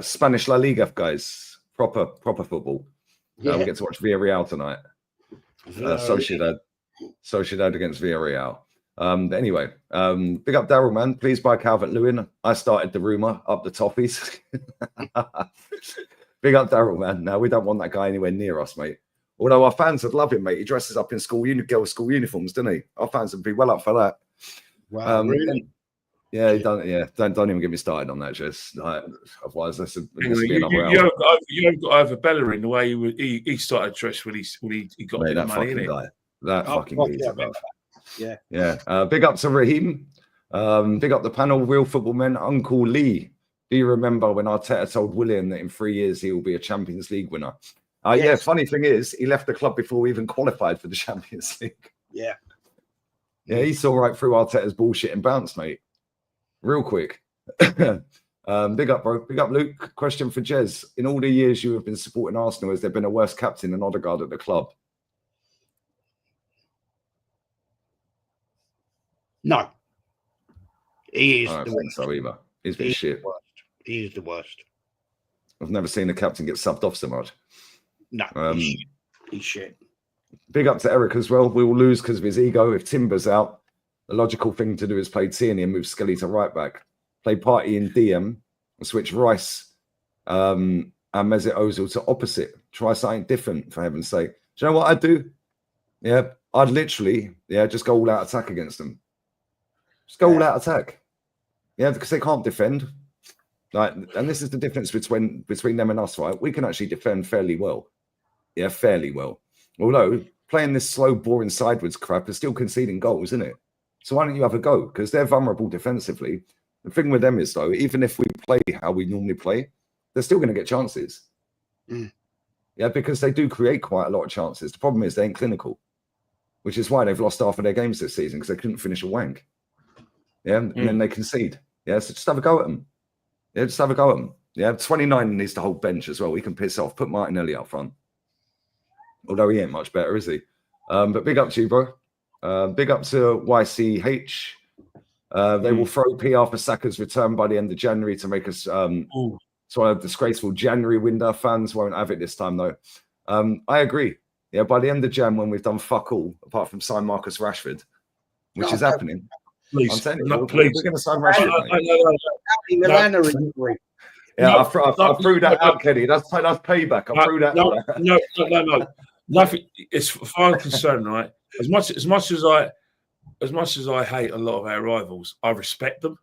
Spanish La Liga, guys. Proper football. We get to watch Villarreal tonight. Sociedad against Villarreal. Anyway, big up Daryl, man. Please buy Calvert-Lewin. I started the rumor up the toffees. Big up Daryl, man. No, we don't want that guy anywhere near us, mate. Although our fans would love him, mate. He dresses up in girls' school uniforms, doesn't he? Our fans would be well up for that. Wow, really? Yeah, don't even get me started on that, Jess. Otherwise, that's you haven't got over Bellerin the way he started dress when he got mate, the money in it. That fucking geezer, bro. Yeah. Big up to Raheem. Big up the panel, real football men. Uncle Lee. Do you remember when Arteta told Willian that in 3 years he will be a Champions League winner? Yes. Yeah, funny thing is, he left the club before we even qualified for the Champions League. Yeah. Yeah, he saw right through Arteta's bullshit and bounced, mate. Real quick. Big up, bro. Big up, Luke. Question for Jez. In all the years you have been supporting Arsenal, has there been a worse captain than Odegaard at the club? No. He is I don't the think worst. so either. He's been shit. He is the worst. I've never seen a captain get subbed off so much. No, he's shit. Big up to Eric as well. We will lose because of his ego. If Timber's out, the logical thing to do is play Tierney and move Skelly to right back. Play Partey in DM and switch Rice and Mesut Ozil to opposite. Try something different, for heaven's sake. Do you know what I'd do? Yeah, I'd literally, just go all out attack against them. Just go all out attack. Yeah, because they can't defend. And this is the difference between them and us, right? We can actually defend fairly well. Yeah, fairly well. Although playing this slow, boring sideways crap is still conceding goals, isn't it? So why don't you have a go? Because they're vulnerable defensively. The thing with them is, though, even if we play how we normally play, they're still going to get chances. Yeah, because they do create quite a lot of chances. The problem is they ain't clinical, which is why they've lost half of their games this season, because they couldn't finish a wank. Yeah, and then they concede. Yeah, so just have a go at them. Yeah, just have a go at them. Yeah, 29 needs to hold bench as well. He can piss off. Put Martinelli up front. Although he ain't much better, is he? But big up to you, bro. Big up to YCH. They will throw PR for Saka's return by the end of January to make us so a disgraceful January window. Fans won't have it this time, though. I agree. Yeah, by the end of Jan, when we've done fuck all, apart from sign Marcus Rashford, which is happening. Please, I'm telling you, no, we're please. going to sign Rashford. No. I threw that out, Kenny. That's payback. I threw that out. No. Nothing. As far as I'm concerned, right? As much as I hate a lot of our rivals, I respect them.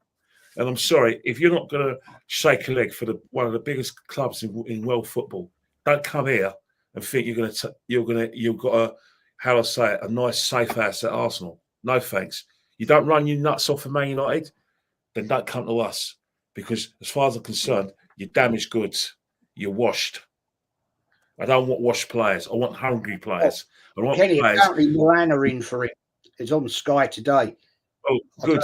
And I'm sorry, if you're not going to shake a leg for one of the biggest clubs in world football, don't come here and think you've got a nice safe house at Arsenal. No thanks. You don't run your nuts off of Man United, then don't come to us. Because as far as I'm concerned, you're damaged goods. You're washed. I don't want washed players. I want hungry players. I want Kenny, players. apparently Milan are in for it. It's on Sky today. Oh, good.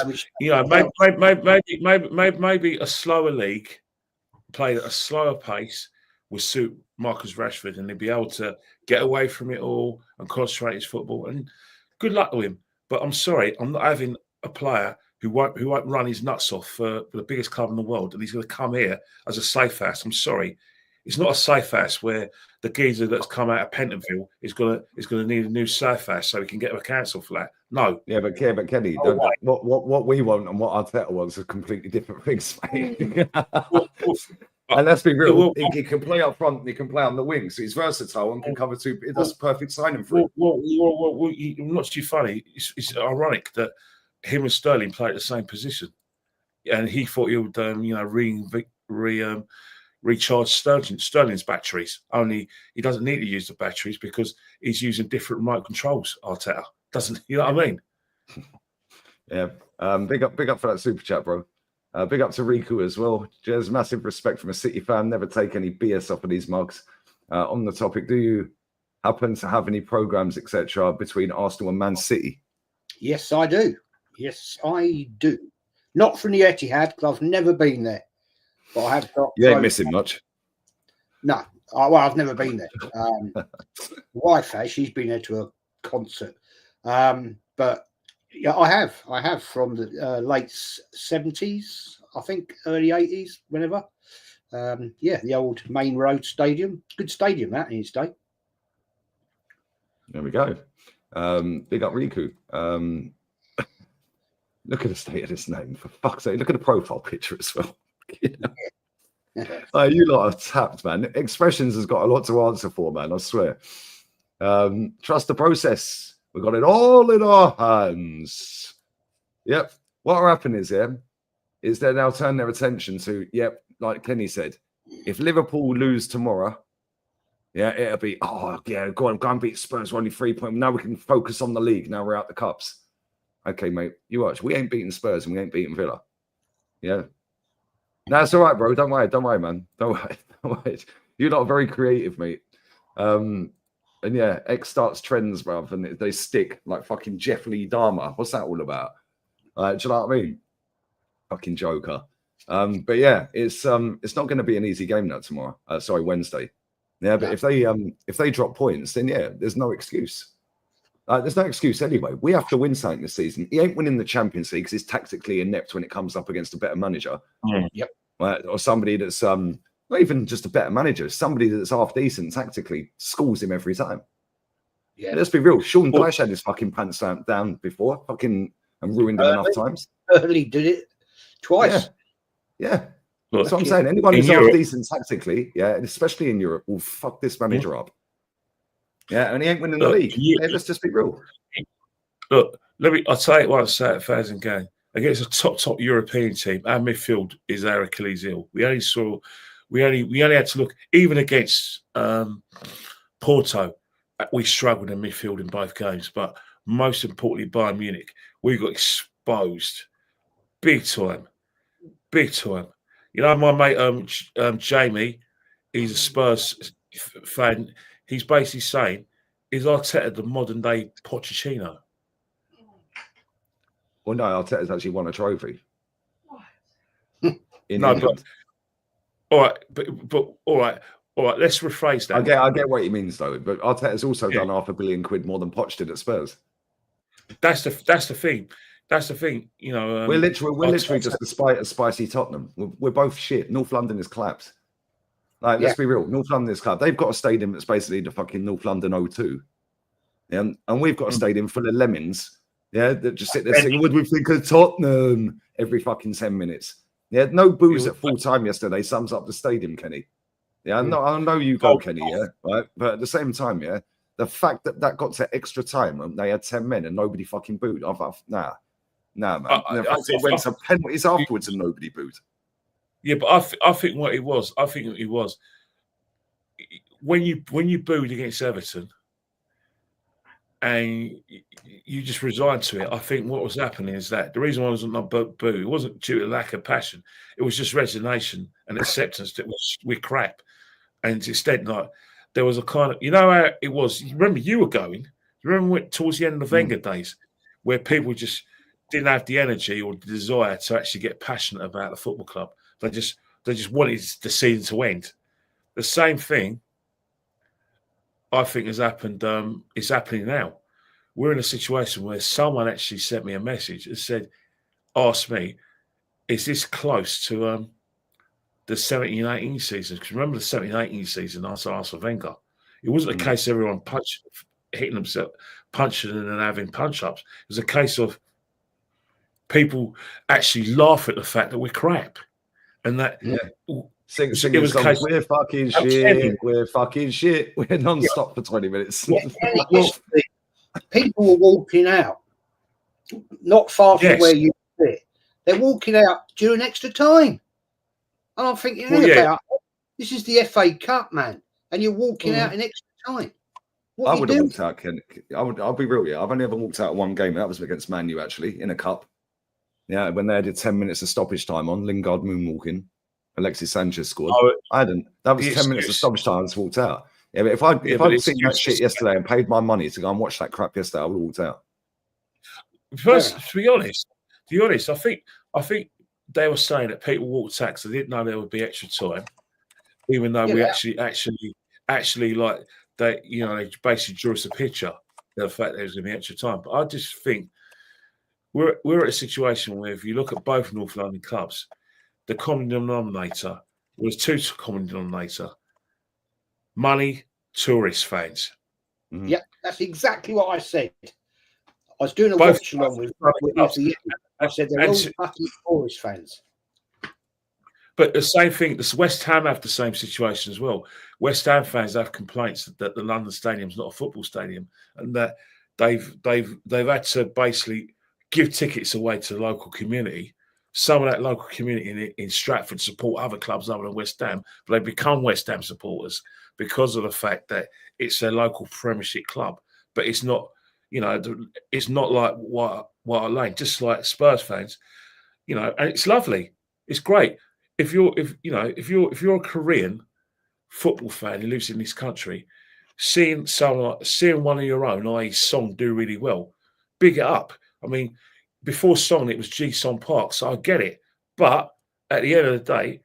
Maybe a slower league, played at a slower pace, will suit Marcus Rashford, and he'll be able to get away from it all and concentrate his football. And good luck to him. But I'm sorry, I'm not having a player who won't run his nuts off for the biggest club in the world, and he's going to come here as a safe house. I'm sorry, it's not a safe house where the geezer that's come out of Pentonville is going to need a new safe house so he can get a council flat. No. Yeah, but Kenny, what we want and what Arteta wants are completely different things, mate. And let's be real, he can play up front, he can play on the wing, so he's versatile and can cover two. That's a perfect signing for him. Not too funny. It's ironic that him and Sterling play at the same position, and he thought he would, recharge Sterling's batteries. Only he doesn't need to use the batteries because he's using different remote controls. Arteta doesn't. You know what I mean? Yeah. Big up for that super chat, bro. Big up to Riku as well. Jez, massive respect from a City fan. Never take any BS off of these mugs. On the topic, do you happen to have any programs, etc., between Arsenal and Man City? Yes, I do. Yes, I do. Not from the Etihad, because I've never been there. But I have got. You ain't missing much. No. I've never been there. Wife has. She's been there to a concert. But yeah, I have from the late 70s, I think, early 80s, whenever. The old Main Road Stadium. Good stadium, that, in its day. There we go. Big up Riku. Look at the state of this name, for fuck's sake. Look at the profile picture as well. You lot are tapped, man. Expressions has got a lot to answer for, man, I swear. Trust the process. We've got it all in our hands. Yep. What will happen is they now turn their attention to, like Kenny said, if Liverpool lose tomorrow, it'll be, go and beat Spurs. We're only 3 points. Now we can focus on the league. Now we're out the cups. Okay, mate, you watch. We ain't beating Spurs and we ain't beating Villa. Yeah. No, it's all right, bro. Don't worry, man. Don't worry. You're not very creative, mate. And yeah, X starts trends, bruv, and they stick like fucking Jeff Lee Dahmer. What's that all about? Do you know what I mean? Fucking Joker. But yeah, it's not going to be an easy game now tomorrow. Wednesday. Yeah, but if they drop points, then there's no excuse. There's no excuse anyway. We have to win something this season. He ain't winning the Champions League because he's tactically inept when it comes up against a better manager. Yep. Right? Or somebody that's not even just a better manager, somebody that's half decent tactically schools him every time. Yeah, let's be real. Sean Dyche had his fucking pants down before, and ruined him enough times. Early did it twice. Yeah. That's what I'm saying. Anyone who's half decent tactically, and especially in Europe, will fuck this manager up. Yeah, and he ain't winning the league. Let's just be real. Look, I'll tell you what I say at Thousand Gang. Against a top European team, our midfield is our Achilles heel. We only had to look, even against Porto, we struggled in midfield in both games. But most importantly, Bayern Munich, we got exposed big time. You know, my mate Jamie, he's a Spurs fan. He's basically saying, is Arteta the modern day Pochettino? Well, no, Arteta's actually won a trophy. But all right. Let's rephrase that. I get what he means though. But Arteta's also done £500 million more than Poch did at Spurs. That's the thing. That's the thing. You know, we're literally just a spicy Tottenham. We're both shit. North London is clapped. Like, let's be real. North London is clapped. They've got a stadium that's basically the fucking North London O2, and we've got a stadium full of lemons. Yeah, that just sit there saying, "What do we think of Tottenham?" every fucking 10 minutes. Yeah, no booze at full time yesterday sums up the stadium, Kenny. Yeah, I know you go, Kenny. Yeah, right. But at the same time, the fact that got to extra time and they had 10 men and nobody fucking booed. I thought, nah, man. The fact it went to penalties afterwards and nobody booed. Yeah, but I think what it was, when you booed against Everton and you just resigned to it. I think what was happening is that the reason why I was not boo, it wasn't due to lack of passion. It was just resignation and acceptance that we're crap. And instead, like, there was a kind of, you know how it was. You remember you were going. You remember towards the end of the Wenger days, where people just didn't have the energy or the desire to actually get passionate about the football club. They just wanted the season to end. The same thing, I think, has happened. Is happening now. We're in a situation where someone actually sent me a message and said, asked me, is this close to the 17-18 season? Because remember the 17-18 season after Arsene Wenger, it wasn't a case of everyone hitting themselves, punching and having punch-ups. It was a case of people actually laugh at the fact that we're crap. And that Sing it was a case we're fucking shit, we're fucking shit, we're non-stop for 20 minutes. People were walking out, not far from where you sit. They're walking out during extra time. And I'm thinking, this is the FA Cup, man. And you're walking out in extra time. I would have walked out, Ken. I'll be real, I've only ever walked out one game, and that was against Man U, actually, in a cup. Yeah, when they had 10 minutes of stoppage time on, Lingard moonwalking, Alexis Sanchez scored. I hadn't. That was 10 minutes of stoppage time, I just walked out. Yeah, but if I'd seen that shit yesterday and paid my money to go and watch that crap yesterday, I would have walked out. First, to be honest, I think they were saying that people walked out because they didn't know there would be extra time, even though we actually like they, they basically drew us a picture of the fact there was going to be extra time. But I just think we're at a situation where if you look at both North London clubs, the common denominator was two common denominator: money, tourist fans. Yeah, that's exactly what I said. I was doing a watch along with I said they're all fucking tourist fans. But the same thing, the West Ham have the same situation as well. West Ham fans have complaints that the London Stadium's not a football stadium, and that they've had to basically give tickets away to the local community. Some of that local community in Stratford support other clubs other than West Ham, but they become West Ham supporters because of the fact that it's their local Premiership club. But it's not, it's not like White Hart Lane, just like Spurs fans, and it's lovely, it's great. If you're a Korean football fan who lives in this country, seeing one of your own, i.e. Song, do really well, big it up. I mean, before Song, it was Ji-Sung Park, so I get it. But at the end of the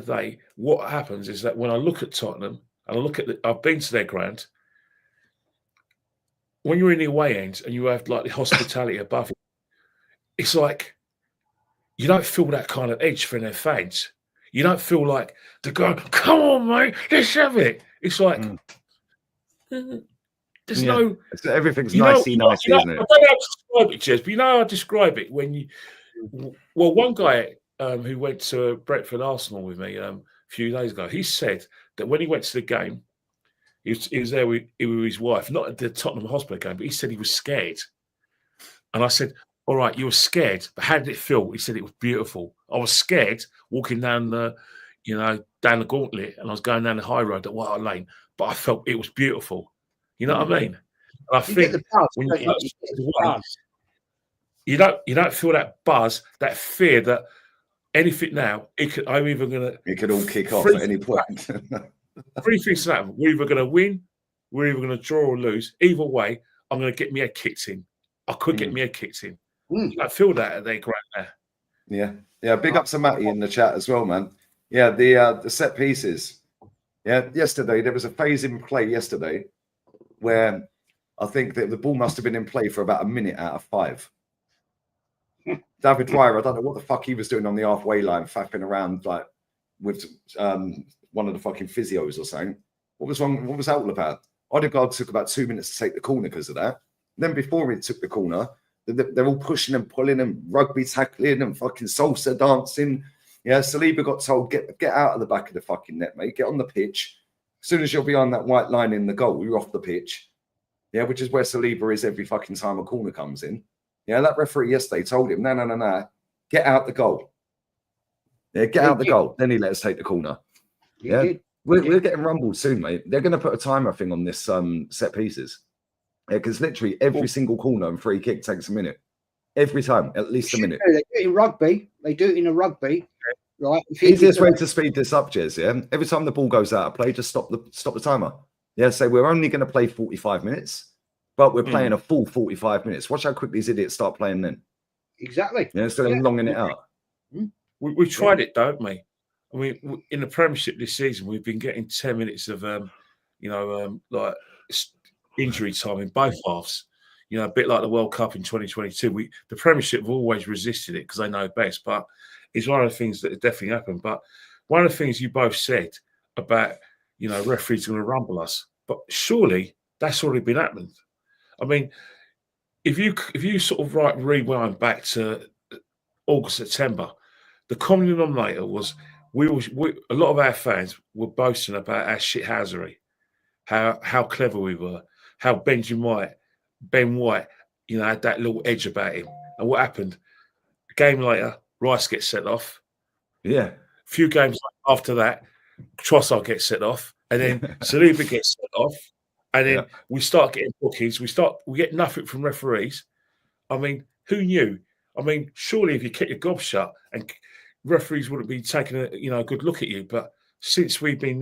day, what happens is that when I look at Tottenham and I look at I've been to their ground. When you're in the away ends and you have like the hospitality above it, it's like you don't feel that kind of edge from their fans. You don't feel like they're going, "Come on, mate, let's have it." It's like there's no everything's nicey, isn't it? I don't know how to describe it, Jez, but you know how I describe it when you. Well, one guy who went to Brentford Arsenal with me a few days ago, he said that when he went to the game, he was there with his wife, not at the Tottenham Hotspur game, but he said he was scared. And I said, "All right, you were scared, but how did it feel?" He said it was beautiful. I was scared walking down the gauntlet, and I was going down the high road at White Hart Lane, but I felt it was beautiful. You know what I mean? And I think when you don't feel that buzz, that fear that anything now, it could all kick off at any point. Three things to happen. We're either going to win, we're either going to draw or lose. Either way, I'm going to get my head kicked in. I could get my head kicked in. I feel that at their ground there. Yeah. Big up to Matty in the chat as well, man. Yeah, the set pieces. Yeah, yesterday there was a phase in play yesterday where I think that the ball must have been in play for about a minute out of 5. David Dwyer, I don't know what the fuck he was doing on the halfway line, faffing around like with one of the fucking physios or something. What was wrong? What was that all about? Odegaard took about 2 minutes to take the corner because of that. Then before he took the corner, they're all pushing and pulling and rugby tackling and fucking salsa dancing. Yeah, Saliba got told, get out of the back of the fucking net, mate. Get on the pitch. As soon as you're behind that white line in the goal, you're off the pitch. Yeah, which is where Saliba is every fucking time a corner comes in. Yeah, that referee yesterday told him, no, get out the goal. Yeah, get out the goal. Then he let us take the corner. Yeah, we're getting rumbled soon, mate. They're going to put a timer thing on this set pieces. Yeah, because literally every single corner and free kick takes a minute. Every time, at least a minute. They do it in rugby. They do it in a rugby, right? Easiest way to speed this up, Jez, yeah? Every time the ball goes out of play, just stop the timer. Yeah, say we're only going to play 45 minutes, but we're playing a full 45 minutes. Watch how quickly these idiots start playing then. Exactly. Yeah, instead of longing it out. We tried it, don't we? I mean, in the Premiership this season, we've been getting 10 minutes of, like injury time in both halves. You know, a bit like the World Cup in 2022. The Premiership have always resisted it because they know best, but it's one of the things that definitely happened. But one of the things you both said about, you know, referees going to rumble us, but surely that's already been happening. I mean, if you sort of rewind back to August, September, the common denominator was a lot of our fans were boasting about our shithousery, how clever we were, how Ben White, you know, had that little edge about him. And what happened? A game later, Rice gets set off. Yeah. A few games after that, Trossard gets set off, and then Saliba gets set off, and then we start getting bookings. We get nothing from referees. I mean, who knew? I mean, surely if you kept your gob shut, and referees wouldn't be taking a good look at you. But since we've been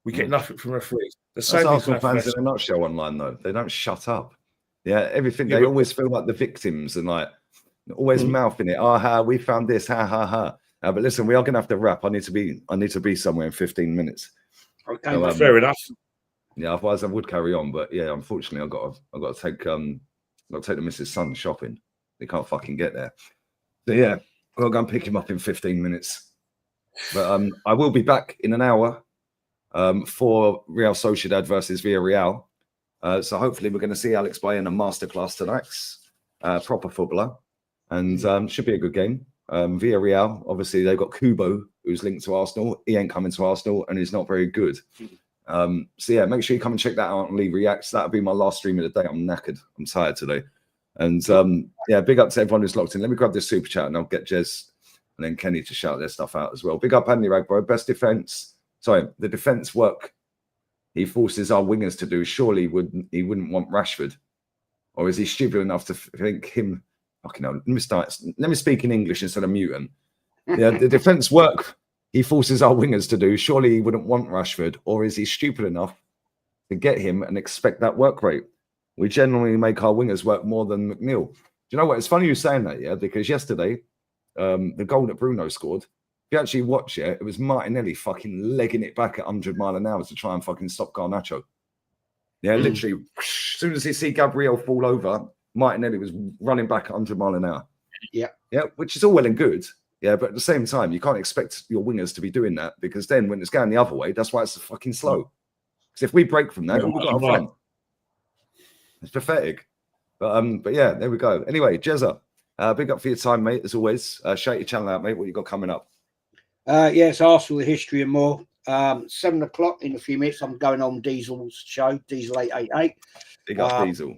we get nothing from referees. The same That's Arsenal fans in a nutshell online, though. They don't shut up. Yeah, everything. They always feel like the victims and like always mouthing it. We found this. Ha. But listen, we are going to have to wrap. I need to be somewhere in 15 minutes. Okay, so, fair enough. Yeah, otherwise I would carry on. But yeah, unfortunately, I've got to take the missus' son shopping. They can't fucking get there. So yeah, I'll go and pick him up in 15 minutes. But I will be back in an hour for Real Sociedad versus Villarreal. So hopefully we're going to see Alex play in a masterclass tonight. Proper footballer. And should be a good game. Villarreal, obviously, they've got Kubo, who's linked to Arsenal. He ain't coming to Arsenal, and he's not very good. So yeah, make sure you come and check that out and leave reacts. That'll be my last stream of the day. I'm knackered. I'm tired today. And yeah, big up to everyone who's locked in. Let me grab this super chat and I'll get Jez and then Kenny to shout their stuff out as well. Big up Andy Ragbro. Best defense. Sorry, the defense work he forces our wingers to do. Surely he wouldn't want Rashford, or is he stupid enough to think him? Okay, no, let me speak in English instead of mutant. Yeah, the defense work he forces our wingers to do. Surely he wouldn't want Rashford, or is he stupid enough to get him and expect that work rate? We generally make our wingers work more than McNeil. Do you know what? It's funny you saying that, yeah, because yesterday, the goal that Bruno scored, if you actually watch it, it was Martinelli fucking legging it back at 100 mile an hour to try and fucking stop Garnacho. Yeah, literally, as soon as he see Gabriel fall over, Martinelli was running back at 100 mile an hour. Yeah. Yeah, which is all well and good. Yeah, but at the same time, you can't expect your wingers to be doing that, because then when it's going the other way, that's why it's fucking slow. Because if we break from that, we've got our front. It's pathetic. But yeah, there we go. Anyway, Jezza, big up for your time, mate, as always. Shout your channel out, mate. What you got coming up? Yes, Arsenal, the history and more. 7 o'clock in a few minutes, I'm going on Diesel's show, Diesel 888. Big up Diesel.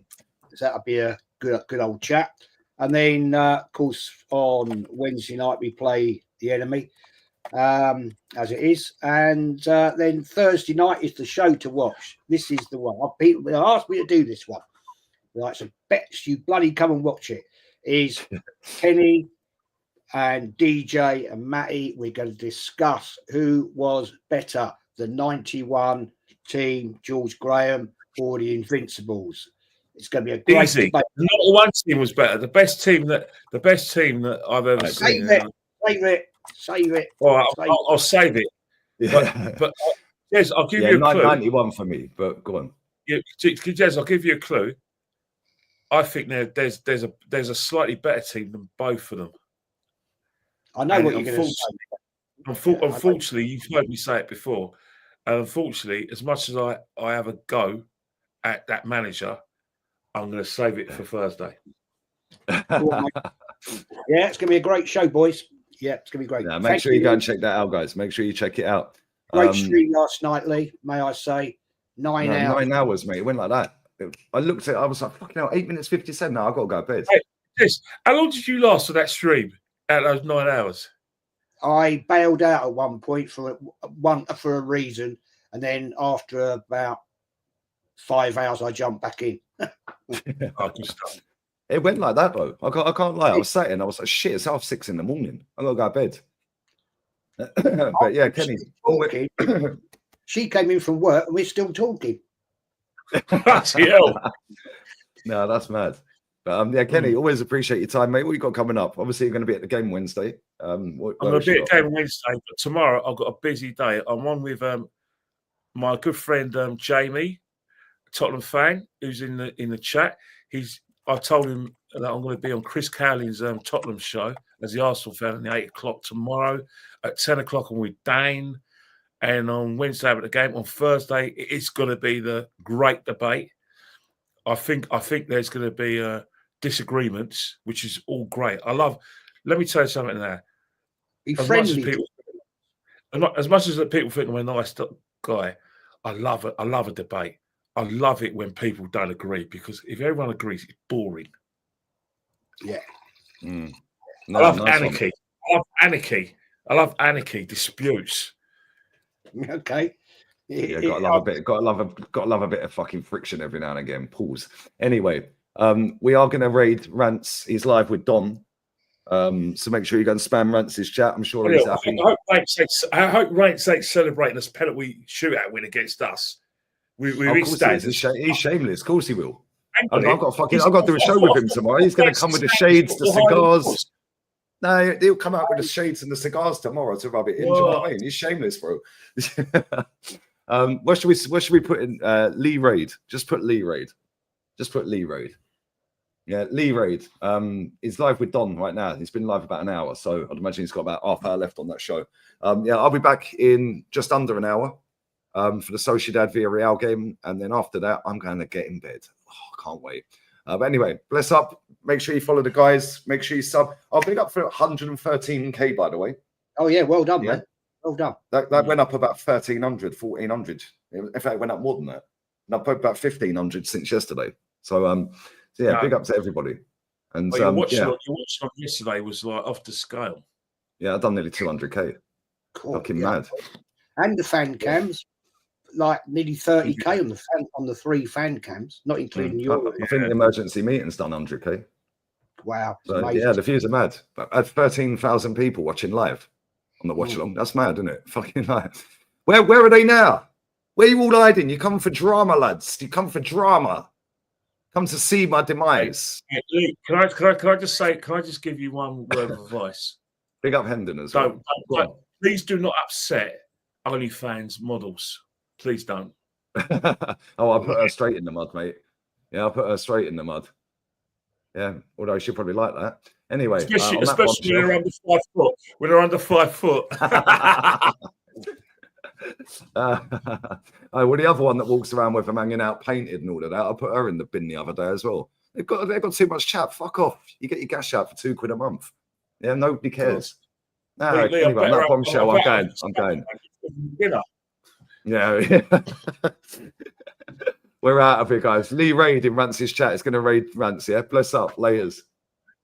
So that'll be a good old chat. And then, of course, on Wednesday night, we play the enemy, as it is. And then Thursday night is the show to watch. This is the one. People asked me to do this one. Right, so bets you bloody come and watch it. Is Kenny and DJ and Matty. We're going to discuss who was better, the 91 team, George Graham, or the Invincibles. It's going to be a great debate. Not one team was better. The best team that I've ever seen. Save it. All right, I'll save it. Yeah. But Jez, I'll give you a clue. 91 for me, but go on. Yeah, Jez, I'll give you a clue. I think there's a slightly better team than both of them. I know what you're going to say. Unfortunately, you've heard me say it before. And unfortunately, as much as I have a go at that manager, I'm going to save it for Thursday. Yeah, it's going to be a great show, boys. Yeah, it's going to be great. Yeah, make sure you go and check that out, guys. Make sure you check it out. Great stream last night, Lee, may I say. 9 hours. 9 hours, mate. It went like that. I looked at it, I was like, fucking hell, 8 minutes 57 now. I've got to go to bed. Hey, yes. How long did you last for that stream out of those 9 hours? I bailed out at one point for a reason, and then after about 5 hours, I jumped back in. It went like that, though. I can't lie. I was sat in, I was like, shit, it's 6:30 in the morning. I got to go to bed. But yeah, Kenny. She came in from work, and we're still talking. No, that's mad. But yeah, Kenny, always appreciate your time, mate. What you got coming up? Obviously, you're going to be at the game Wednesday. I'm going to be at the game Wednesday, but tomorrow I've got a busy day. I'm on with my good friend Jamie Tottenham fan who's in the chat. I told him that I'm going to be on Chris Cowling's Tottenham show as the Arsenal fan at 8 o'clock tomorrow. At 10 o'clock, I'm with Dane. And on Wednesday, at the game. On Thursday, it's going to be the great debate. I think there's going to be disagreements, which is all great. Let me tell you something now. As much as people think I'm a nice guy, I love it. I love a debate. I love it when people don't agree, because if everyone agrees, it's boring. Yeah. No, I love nice anarchy. I love anarchy, disputes. Okay. Yeah, gotta love a bit of fucking friction every now and again. Pause. Anyway, we are gonna raid Rance. He's live with Don. So make sure you go and spam Rance's chat. I'm sure he's happy. I hope Rance ain't celebrating this penalty shootout win against us. He's shameless. Of course he will. I've got to do a show with him tomorrow. He's going to come with the shades, the cigars. No, he'll come out with the shades and the cigars tomorrow to rub it in. Do you know what I mean? He's shameless, bro. What should we put in? Lee Raid. Just put Lee Raid. Yeah, Lee Raid. He's live with Don right now. He's been live about an hour, so I'd imagine he's got about half hour left on that show. Yeah, I'll be back in just under an hour for the Sociedad Villarreal game, and then after that, I'm going to get in bed. Oh, I can't wait. But anyway, bless up. Make sure you follow the guys. Make sure you sub. I'll big up for 113k, by the way. Oh yeah, well done, man. Well done. That went up about 1,300, 1,400. In fact, it went up more than that. And I've put about 1,500 since yesterday. So yeah, big up to everybody. And your watch yesterday was like off the scale. Yeah, I've done nearly 200k. Cool. Fucking mad. And the fan cams, like nearly 30k on the 3 fan cams, not including your. I think the emergency meeting's done 100k. Wow. So, yeah, the views are mad. But I had 13,000 people watching live on the watch along. That's mad, isn't it? Fucking live. Where are they now? Where are you all hiding? You come for drama, lads. You come for drama. Come to see my demise. Hey, Luke, can I just say? Can I just give you one word of advice? Big up Hendon as well. Please do not upset OnlyFans models. Please don't. I'll put her straight in the mud, mate. Yeah, I'll put her straight in the mud. Yeah, although she'll probably like that. Anyway, especially when they're under 5 foot. When they're under 5 foot. Well, the other one that walks around with them hanging out painted and all of that, I put her in the bin the other day as well. They've got too much chat. Fuck off. You get your gas out for £2 a month. Yeah, nobody cares. No, anyway, on that bombshell, I'm going. Yeah. We're out of here, guys. Lee Raid in Rance's chat is going to raid Rance, yeah? Bless up. Layers.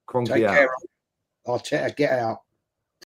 Cronky out. Take care. I'll get out.